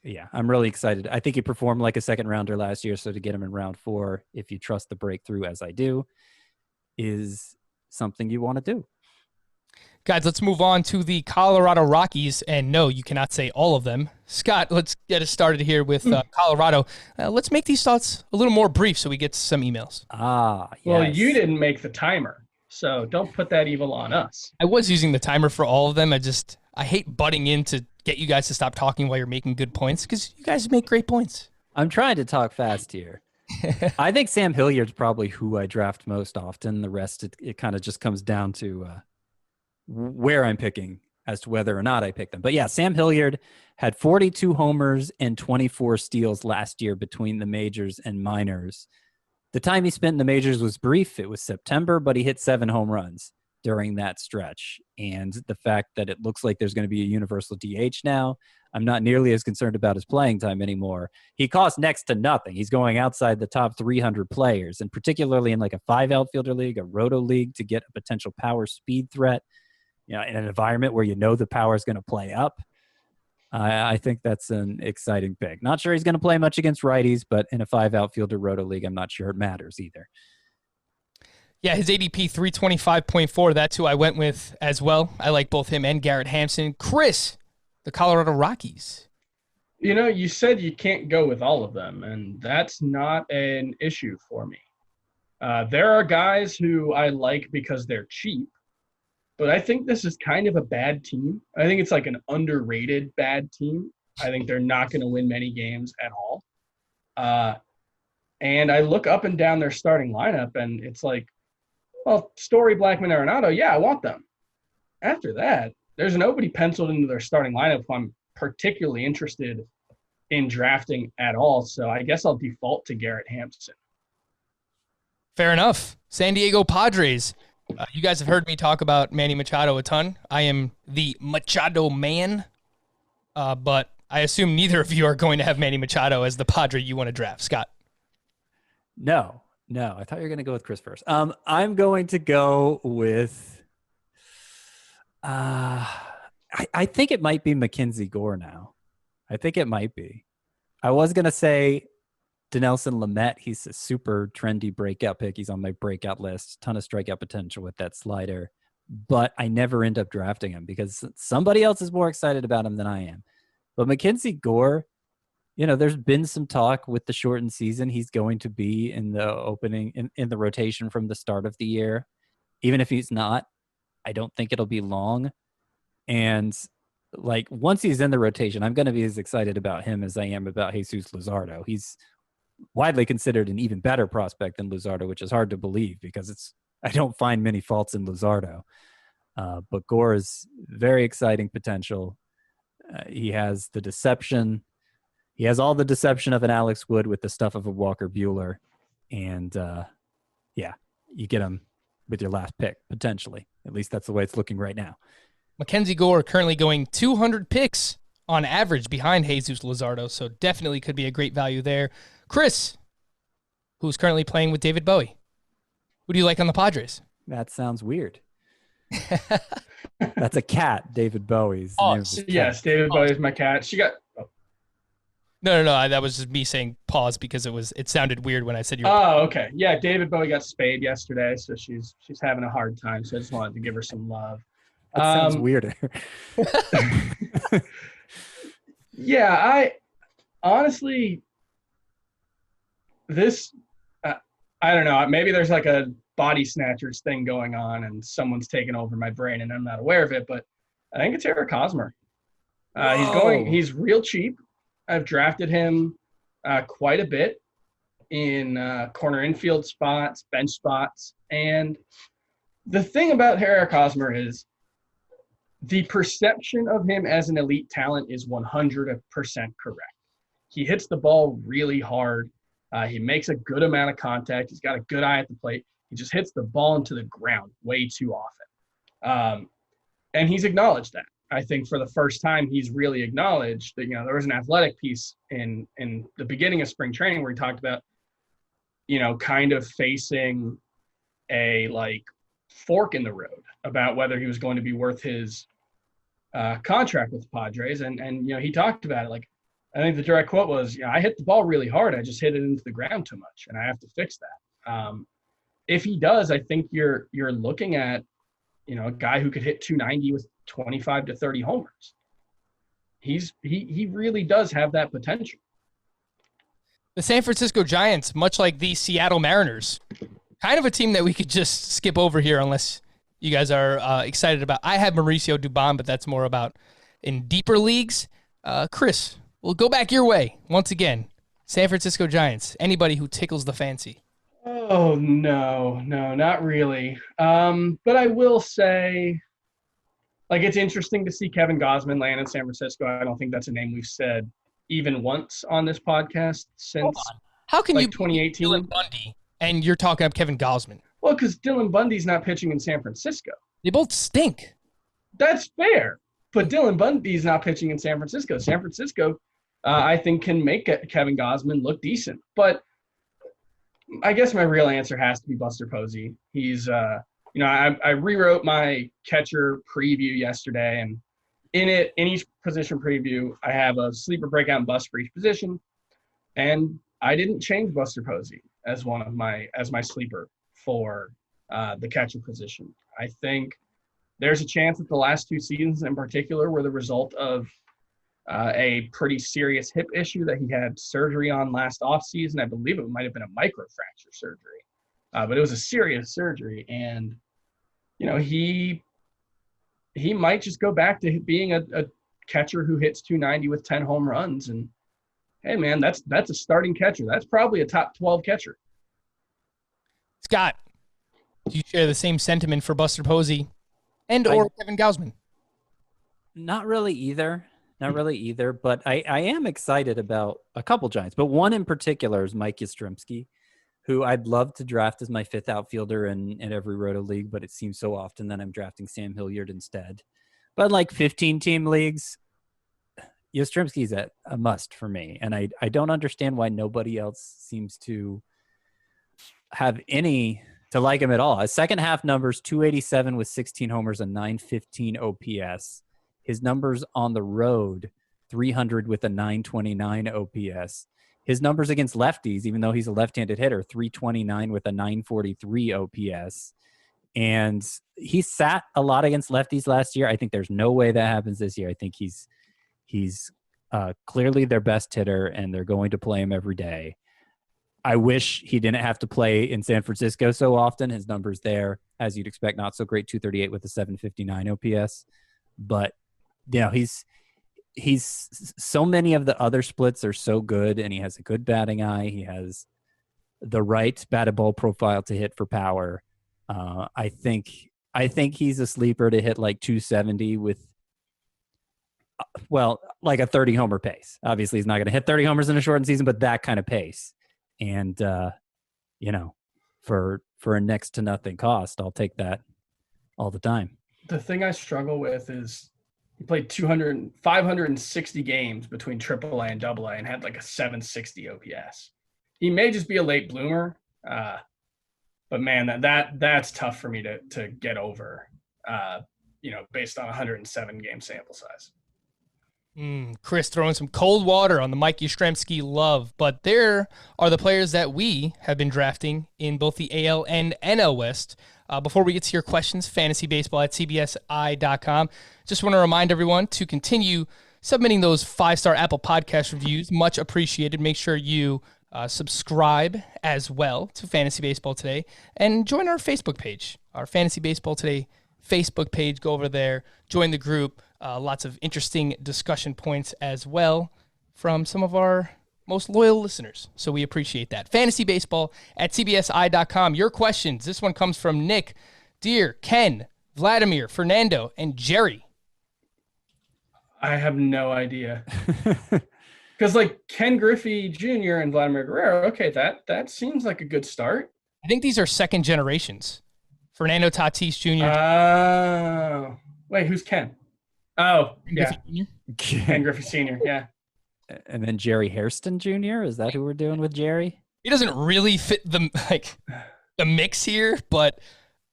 [SPEAKER 2] yeah, I'm really excited. I think he performed like a second rounder last year, so to get him in round 4, if you trust the breakthrough as I do, is something you want to do.
[SPEAKER 1] Guys, let's move on to the Colorado Rockies. And no, you cannot say all of them. Scott, let's get us started here with Colorado. Let's make these thoughts a little more brief so we get some emails.
[SPEAKER 2] Yes.
[SPEAKER 3] Well, you didn't make the timer, so don't put that evil on us.
[SPEAKER 1] I was using the timer for all of them. I hate butting in to get you guys to stop talking while you're making good points because you guys make great points.
[SPEAKER 2] I'm trying to talk fast here. I think Sam Hilliard's probably who I draft most often. The rest, it kind of just comes down to where I'm picking as to whether or not I pick them. But yeah, Sam Hilliard had 42 homers and 24 steals last year between the majors and minors. The time he spent in the majors was brief. It was September, but he hit 7 home runs during that stretch. And the fact that it looks like there's going to be a universal DH now, I'm not nearly as concerned about his playing time anymore. He costs next to nothing. He's going outside the top 300 players, and particularly in like a 5 outfielder league, a roto league, to get a potential power speed threat, in an environment where the power is going to play up. I think that's an exciting pick. Not sure he's going to play much against righties, but in a 5 outfielder roto league, I'm not sure it matters either.
[SPEAKER 1] Yeah, his ADP 325.4. That's who I went with as well. I like both him and Garrett Hampson. Chris, the Colorado Rockies.
[SPEAKER 3] You said you can't go with all of them, and that's not an issue for me. There are guys who I like because they're cheap, but I think this is kind of a bad team. I think it's like an underrated bad team. I think they're not going to win many games at all. And I look up and down their starting lineup, and it's like, well, Story, Blackmon, Arenado, yeah, I want them. After that, there's nobody penciled into their starting lineup who I'm particularly interested in drafting at all. So I guess I'll default to Garrett Hampson.
[SPEAKER 1] Fair enough. San Diego Padres. You guys have heard me talk about Manny Machado a ton. I am the Machado man, but I assume neither of you are going to have Manny Machado as the Padre you want to draft. Scott?
[SPEAKER 2] No. I thought you were going to go with Chris first. I'm going to go with I think it might be Mackenzie Gore now. I think it might be. I was going to say Dinelson Lamet. He's a super trendy breakout pick. He's on my breakout list. Ton of strikeout potential with that slider. But I never end up drafting him because somebody else is more excited about him than I am. But Mackenzie Gore, there's been some talk with the shortened season. He's going to be in the opening, in the rotation from the start of the year. Even if he's not, I don't think it'll be long. And like once he's in the rotation, I'm going to be as excited about him as I am about Jesus Luzardo. He's widely considered an even better prospect than Luzardo, which is hard to believe because I don't find many faults in Luzardo. But Gore is very exciting potential. He has the deception. He has all the deception of an Alex Wood with the stuff of a Walker Buehler. And you get him with your last pick, potentially. At least that's the way it's looking right now.
[SPEAKER 1] Mackenzie Gore currently going 200 picks on average behind Jesus Luzardo, so definitely could be a great value there. Chris, who's currently playing with David Bowie. Who do you like on the Padres?
[SPEAKER 2] That sounds weird. That's a cat, David Bowie's.
[SPEAKER 3] Yes, David Bowie's my cat. She got... Oh.
[SPEAKER 1] No. That was just me saying pause because it sounded weird when I said you.
[SPEAKER 3] Oh, okay. Yeah, David Bowie got spayed yesterday, so she's having a hard time. So I just wanted to give her some love.
[SPEAKER 2] That sounds weirder.
[SPEAKER 3] Yeah, I honestly, I don't know. Maybe there's like a body snatchers thing going on, and someone's taking over my brain, and I'm not aware of it. But I think it's Eric Hosmer. He's real cheap. I've drafted him quite a bit in corner infield spots, bench spots. And the thing about Eric Hosmer is the perception of him as an elite talent is 100% correct. He hits the ball really hard. He makes a good amount of contact. He's got a good eye at the plate. He just hits the ball into the ground way too often. And he's acknowledged that. I think for the first time, he's really acknowledged that, there was an athletic piece in the beginning of spring training where he talked about, kind of facing a fork in the road about whether he was going to be worth his contract with the Padres. And he talked about it. I think the direct quote was, I hit the ball really hard. I just hit it into the ground too much, and I have to fix that. If he does, I think you're looking at, a guy who could hit 290 with 25 to 30 homers. He really does have that potential.
[SPEAKER 1] The San Francisco Giants, much like the Seattle Mariners, kind of a team that we could just skip over here unless you guys are excited about. I have Mauricio Dubon, but that's more about in deeper leagues. Chris, we'll go back your way once again. San Francisco Giants, anybody who tickles the fancy.
[SPEAKER 3] Oh, no, not really. But I will say, it's interesting to see Kevin Gausman land in San Francisco. I don't think that's a name we've said even once on this podcast since
[SPEAKER 1] how can you
[SPEAKER 3] 2018.
[SPEAKER 1] Dylan Bundy and you're talking up Kevin Gausman?
[SPEAKER 3] Well, because Dylan Bundy's not pitching in San Francisco.
[SPEAKER 1] They both stink.
[SPEAKER 3] That's fair. But Dylan Bundy's not pitching in San Francisco. San Francisco, I think, can make Kevin Gausman look decent. But I guess my real answer has to be Buster Posey. He's, I rewrote my catcher preview yesterday, and in each position preview, I have a sleeper, breakout, and bust for each position. And I didn't change Buster Posey as my sleeper for the catcher position. I think there's a chance that the last two seasons in particular were the result of a pretty serious hip issue that he had surgery on last offseason. I believe it might have been a microfracture surgery, but it was a serious surgery. And, he might just go back to being a catcher who hits 290 with 10 home runs. And, hey, man, that's a starting catcher. That's probably a top 12 catcher.
[SPEAKER 1] Scott, do you share the same sentiment for Buster Posey or Kevin Gausman?
[SPEAKER 2] Not really either. But I am excited about a couple Giants. But one in particular is Mike Yastrzemski, who I'd love to draft as my fifth outfielder in every Roto league, but it seems so often that I'm drafting Sam Hilliard instead. But 15-team leagues, Yastrzemski's a must for me. And I don't understand why nobody else seems to have any to like him at all. His second half numbers, 287 with 16 homers and 915 OPS. His numbers on the road, 300 with a 929 OPS. His numbers against lefties, even though he's a left-handed hitter, 329 with a 943 OPS. And he sat a lot against lefties last year. I think there's no way that happens this year. I think he's clearly their best hitter, and they're going to play him every day. I wish he didn't have to play in San Francisco so often. His numbers there, as you'd expect, not so great, 238 with a 759 OPS. But, he's so many of the other splits are so good, and he has a good batting eye. He has the right batted ball profile to hit for power. I think he's a sleeper to hit 270 with, a 30 homer pace. Obviously, he's not going to hit 30 homers in a shortened season, but that kind of pace. And, for a next to nothing cost, I'll take that all the time.
[SPEAKER 3] The thing I struggle with is he played 560 games between AAA and AA and had a 760 OPS. He may just be a late bloomer, but man, that's tough for me to get over, based on 107 game sample size.
[SPEAKER 1] Chris throwing some cold water on the Mike Yastrzemski love, but there are the players that we have been drafting in both the AL and NL West. Before we get to your questions, fantasybaseball@cbsi.com. Just want to remind everyone to continue submitting those 5-star Apple Podcast reviews. Much appreciated. Make sure you subscribe as well to Fantasy Baseball Today and join our Facebook page, our Fantasy Baseball Today Facebook page. Go over there, join the group. Lots of interesting discussion points as well from some of our most loyal listeners. So we appreciate that. FantasyBaseball@cbsi.com. Your questions. This one comes from Nick, Dear, Ken, Vladimir, Fernando, and Jerry.
[SPEAKER 3] I have no idea. Because like Ken Griffey Jr. and Vladimir Guerrero, okay, that seems like a good start.
[SPEAKER 1] I think these are second generations. Fernando Tatis Jr.
[SPEAKER 3] Oh, wait, who's Ken? Oh, yeah,
[SPEAKER 1] Griffey Jr.
[SPEAKER 3] Ken Griffey Sr. Yeah,
[SPEAKER 2] And then Jerry Hairston Jr. Is that who we're doing with Jerry?
[SPEAKER 1] He doesn't really fit the mix here, but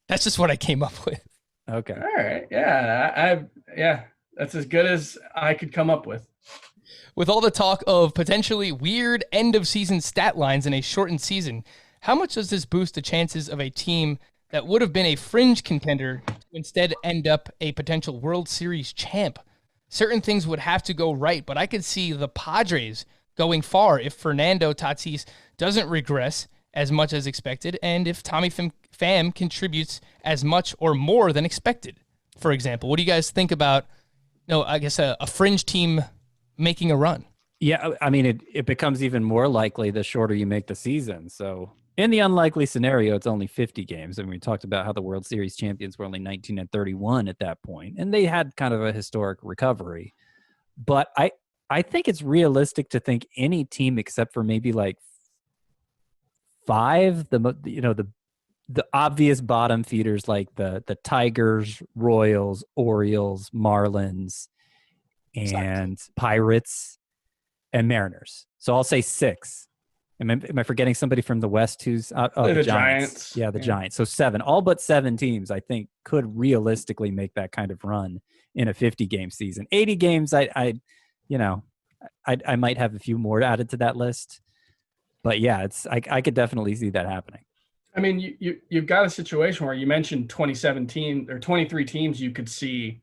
[SPEAKER 1] that's just what I came up with.
[SPEAKER 2] Okay.
[SPEAKER 3] all right, yeah, yeah, that's as good as I could come up with.
[SPEAKER 1] With all the talk of potentially weird end of season stat lines in a shortened season, how much does this boost the chances of a team that would have been a fringe contender to instead end up a potential World Series champ? Certain things would have to go right, but I could see the Padres going far if Fernando Tatis doesn't regress as much as expected, and if Tommy Pham contributes as much or more than expected. For example, what do you guys think about, I guess a fringe team making a run?
[SPEAKER 2] Yeah, I mean, it becomes even more likely the shorter you make the season. So in the unlikely scenario, it's only 50 games. I mean, we talked about how the World Series champions were only 19 and 31 at that point, and they had kind of a historic recovery. But I think it's realistic to think any team except for maybe like five, the obvious bottom feeders like the Tigers, Royals, Orioles, Marlins, and Pirates and Mariners. So I'll say six. Am I forgetting somebody from the West who's
[SPEAKER 3] The Giants.
[SPEAKER 2] Yeah, the Giants. So seven, all but seven teams, I think, could realistically make that kind of run in a 50-game season. 80 games, I might have a few more added to that list. But yeah, I could definitely see that happening.
[SPEAKER 3] I mean, you've got a situation where you mentioned 2017 or 23 teams you could see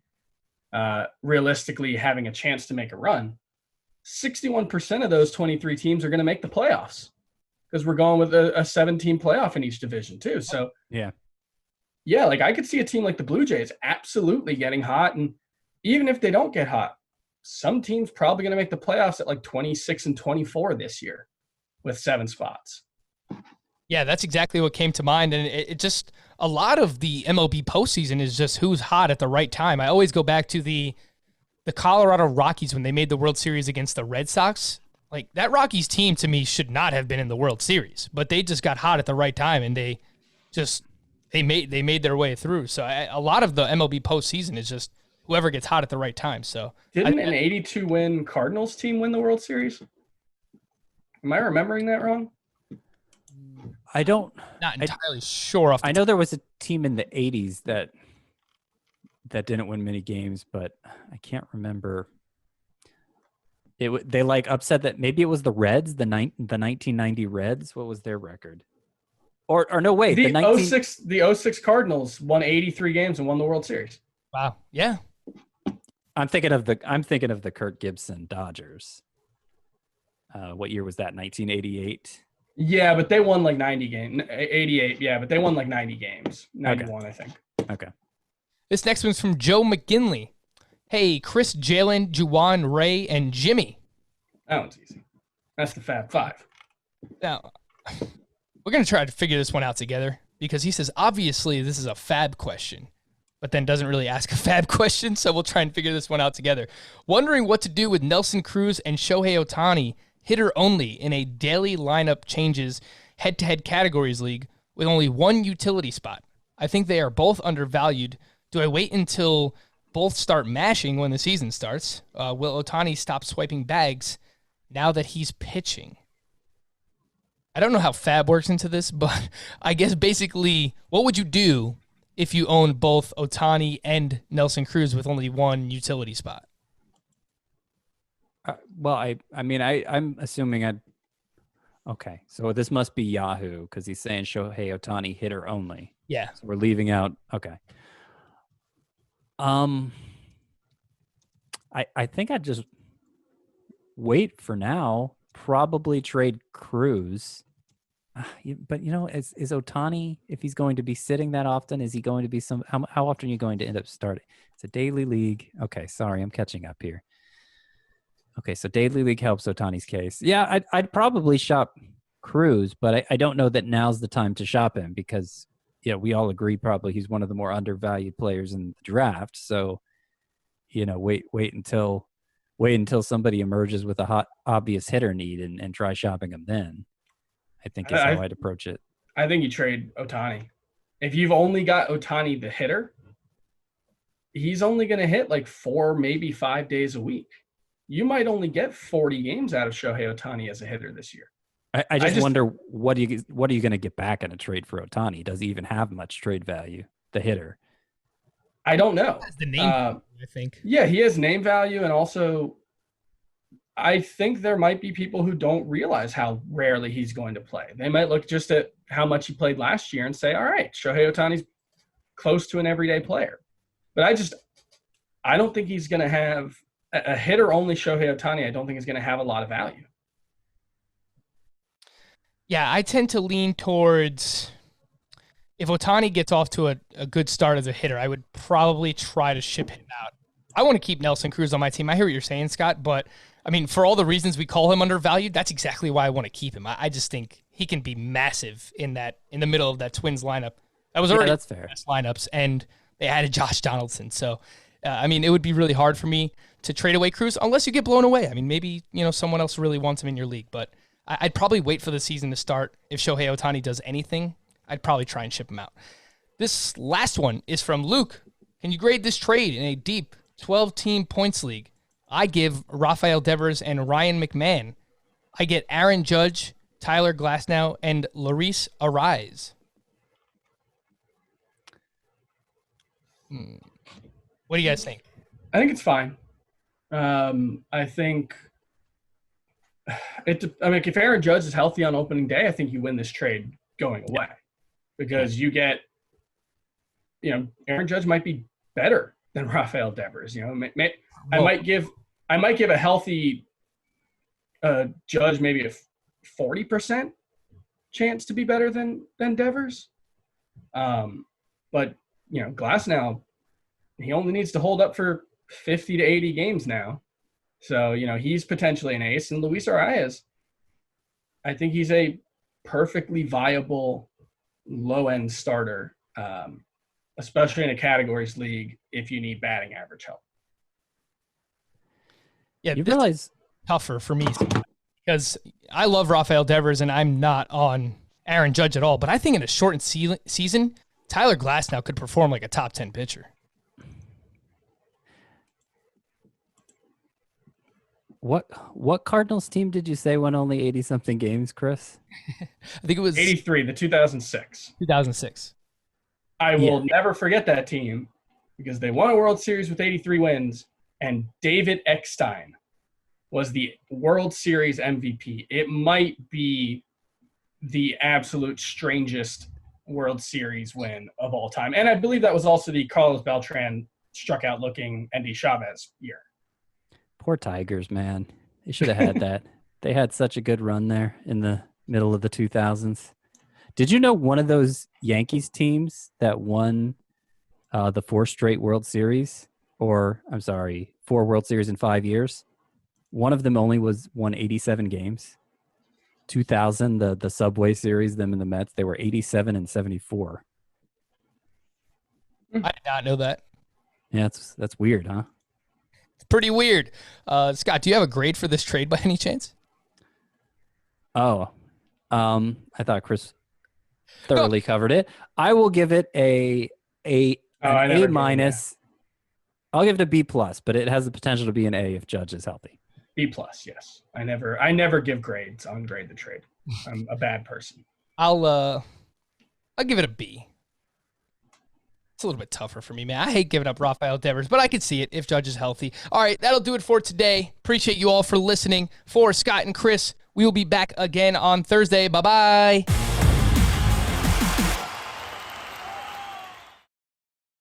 [SPEAKER 3] realistically having a chance to make a run. 61% of those 23 teams are going to make the playoffs because we're going with a 7-team playoff in each division too. So
[SPEAKER 2] yeah,
[SPEAKER 3] like I could see a team like the Blue Jays absolutely getting hot. And even if they don't get hot, some teams probably going to make the playoffs at like 26 and 24 this year with 7 spots.
[SPEAKER 1] Yeah, that's exactly what came to mind. And it just, a lot of the MLB postseason is just who's hot at the right time. I always go back to the Colorado Rockies when they made the World Series against the Red Sox. Like, that Rockies team to me should not have been in the World Series, but they just got hot at the right time and they made their way through. So a lot of the MLB postseason is just whoever gets hot at the right time. So
[SPEAKER 3] didn't an 82-win Cardinals team win the World Series? Am I remembering that wrong?
[SPEAKER 2] I don't.
[SPEAKER 1] Not entirely sure.
[SPEAKER 2] I know there was a team in the 80s that didn't win many games, but I can't remember. They like upset that maybe it was the Reds, the 1990 Reds. What was their record? Or no, wait,
[SPEAKER 3] the 06 Cardinals won 83 games and won the World Series.
[SPEAKER 1] Wow. Yeah.
[SPEAKER 2] I'm thinking of the Kirk Gibson Dodgers. What year was that? 1988.
[SPEAKER 3] Yeah, but they won like 90 games. 88. Yeah, but they won like 90 games. 91, okay. I think.
[SPEAKER 2] Okay.
[SPEAKER 1] This next one's from Joe McGinley. Hey, Chris, Jalen, Juwan, Ray, and Jimmy.
[SPEAKER 3] That one's easy. That's the Fab Five.
[SPEAKER 1] Now, we're going to try to figure this one out together because he says, obviously, this is a Fab question, but then doesn't really ask a Fab question, so we'll try and figure this one out together. Wondering what to do with Nelson Cruz and Shohei Ohtani, hitter only, in a daily lineup changes head-to-head categories league with only one utility spot. I think they are both undervalued. Do I wait until both start mashing when the season starts? Will Ohtani stop swiping bags now that he's pitching? I don't know how Fab works into this, but I guess basically, what would you do if you own both Ohtani and Nelson Cruz with only one utility spot?
[SPEAKER 2] Well, I'm assuming okay, so this must be Yahoo because he's saying Shohei Ohtani hitter only.
[SPEAKER 1] Yeah.
[SPEAKER 2] So we're leaving out, okay. I think I'd just wait for now, probably trade Cruz. But, is Ohtani, if he's going to be sitting that often, is he going to be how often are you going to end up starting? It's a daily league. Okay, sorry, I'm catching up here. Okay, so daily league helps Ohtani's case. Yeah, I'd probably shop Cruz, but I don't know that now's the time to shop him because, we all agree probably he's one of the more undervalued players in the draft. So, wait until wait until somebody emerges with a hot, obvious hitter need and try shopping them then. I think is how I'd approach it.
[SPEAKER 3] I think you trade Ohtani. If you've only got Ohtani the hitter, he's only going to hit like 4, maybe 5 days a week. You might only get 40 games out of Shohei Ohtani as a hitter this year.
[SPEAKER 2] I just wonder what are you going to get back in a trade for Ohtani? Does he even have much trade value, the hitter?
[SPEAKER 3] I don't know.
[SPEAKER 1] That's the name, I think.
[SPEAKER 3] Yeah, he has name value, and also I think there might be people who don't realize how rarely he's going to play. They might look just at how much he played last year and say, all right, Shohei Ohtani's close to an everyday player. But I don't think he's going to have a hitter-only Shohei Ohtani. I don't think he's going to have a lot of value.
[SPEAKER 1] Yeah, I tend to lean towards if Ohtani gets off to a good start as a hitter, I would probably try to ship him out. I want to keep Nelson Cruz on my team. I hear what you're saying, Scott, but I mean, for all the reasons we call him undervalued, that's exactly why I want to keep him. I just think he can be massive in the middle of that Twins lineup. That was already
[SPEAKER 2] that's fair.
[SPEAKER 1] Best lineups, and they added Josh Donaldson. So, I mean, it would be really hard for me to trade away Cruz unless you get blown away. I mean, maybe someone else really wants him in your league, but I'd probably wait for the season to start. If Shohei Ohtani does anything, I'd probably try and ship him out. This last one is from Luke. Can you grade this trade in a deep 12-team points league? I give Rafael Devers and Ryan McMahon. I get Aaron Judge, Tyler Glasnow, and Luis Arraez. What do you guys think?
[SPEAKER 3] I think it's fine. I think if Aaron Judge is healthy on opening day, I think you win this trade going away because you get, Aaron Judge might be better than Rafael Devers. I might give a healthy Judge maybe a 40% chance to be better than Devers. But Glasnow, he only needs to hold up for 50 to 80 games now. So, he's potentially an ace. And Luis Arraez, I think he's a perfectly viable low-end starter, especially in a categories league if you need batting average help.
[SPEAKER 1] Yeah, you realize tougher for me because I love Rafael Devers and I'm not on Aaron Judge at all. But I think in a shortened season, Tyler Glasnow could perform like a top 10 pitcher.
[SPEAKER 2] What Cardinals team did you say won only 80-something games, Chris?
[SPEAKER 1] I think it was
[SPEAKER 3] 83, the 2006.
[SPEAKER 1] 2006.
[SPEAKER 3] I will never forget that team because they won a World Series with 83 wins, and David Eckstein was the World Series MVP. It might be the absolute strangest World Series win of all time. And I believe that was also the Carlos Beltran struck out looking Endy Chavez year.
[SPEAKER 2] Poor Tigers, man. They should have had that. They had such a good run there in the middle of the 2000s. Did you know one of those Yankees teams that won the 4 straight World Series, 4 World Series in 5 years? One of them only won 87 games. 2000, the Subway Series, them and the Mets, they were 87 and 74.
[SPEAKER 1] I did not know that.
[SPEAKER 2] Yeah, that's weird, huh?
[SPEAKER 1] Pretty weird. Scott, do you have a grade for this trade by any chance?
[SPEAKER 2] Oh, I thought Chris thoroughly covered it. I will give it an A minus. I'll give it a B plus, but it has the potential to be an A if Judge is healthy.
[SPEAKER 3] B plus, yes. I never give grades on grade the trade. I'm a bad person.
[SPEAKER 1] I'll give it a B. It's a little bit tougher for me, man. I hate giving up Rafael Devers, but I can see it if Judge is healthy. All right, that'll do it for today. Appreciate you all for listening. For Scott and Chris, we will be back again on Thursday. Bye-bye.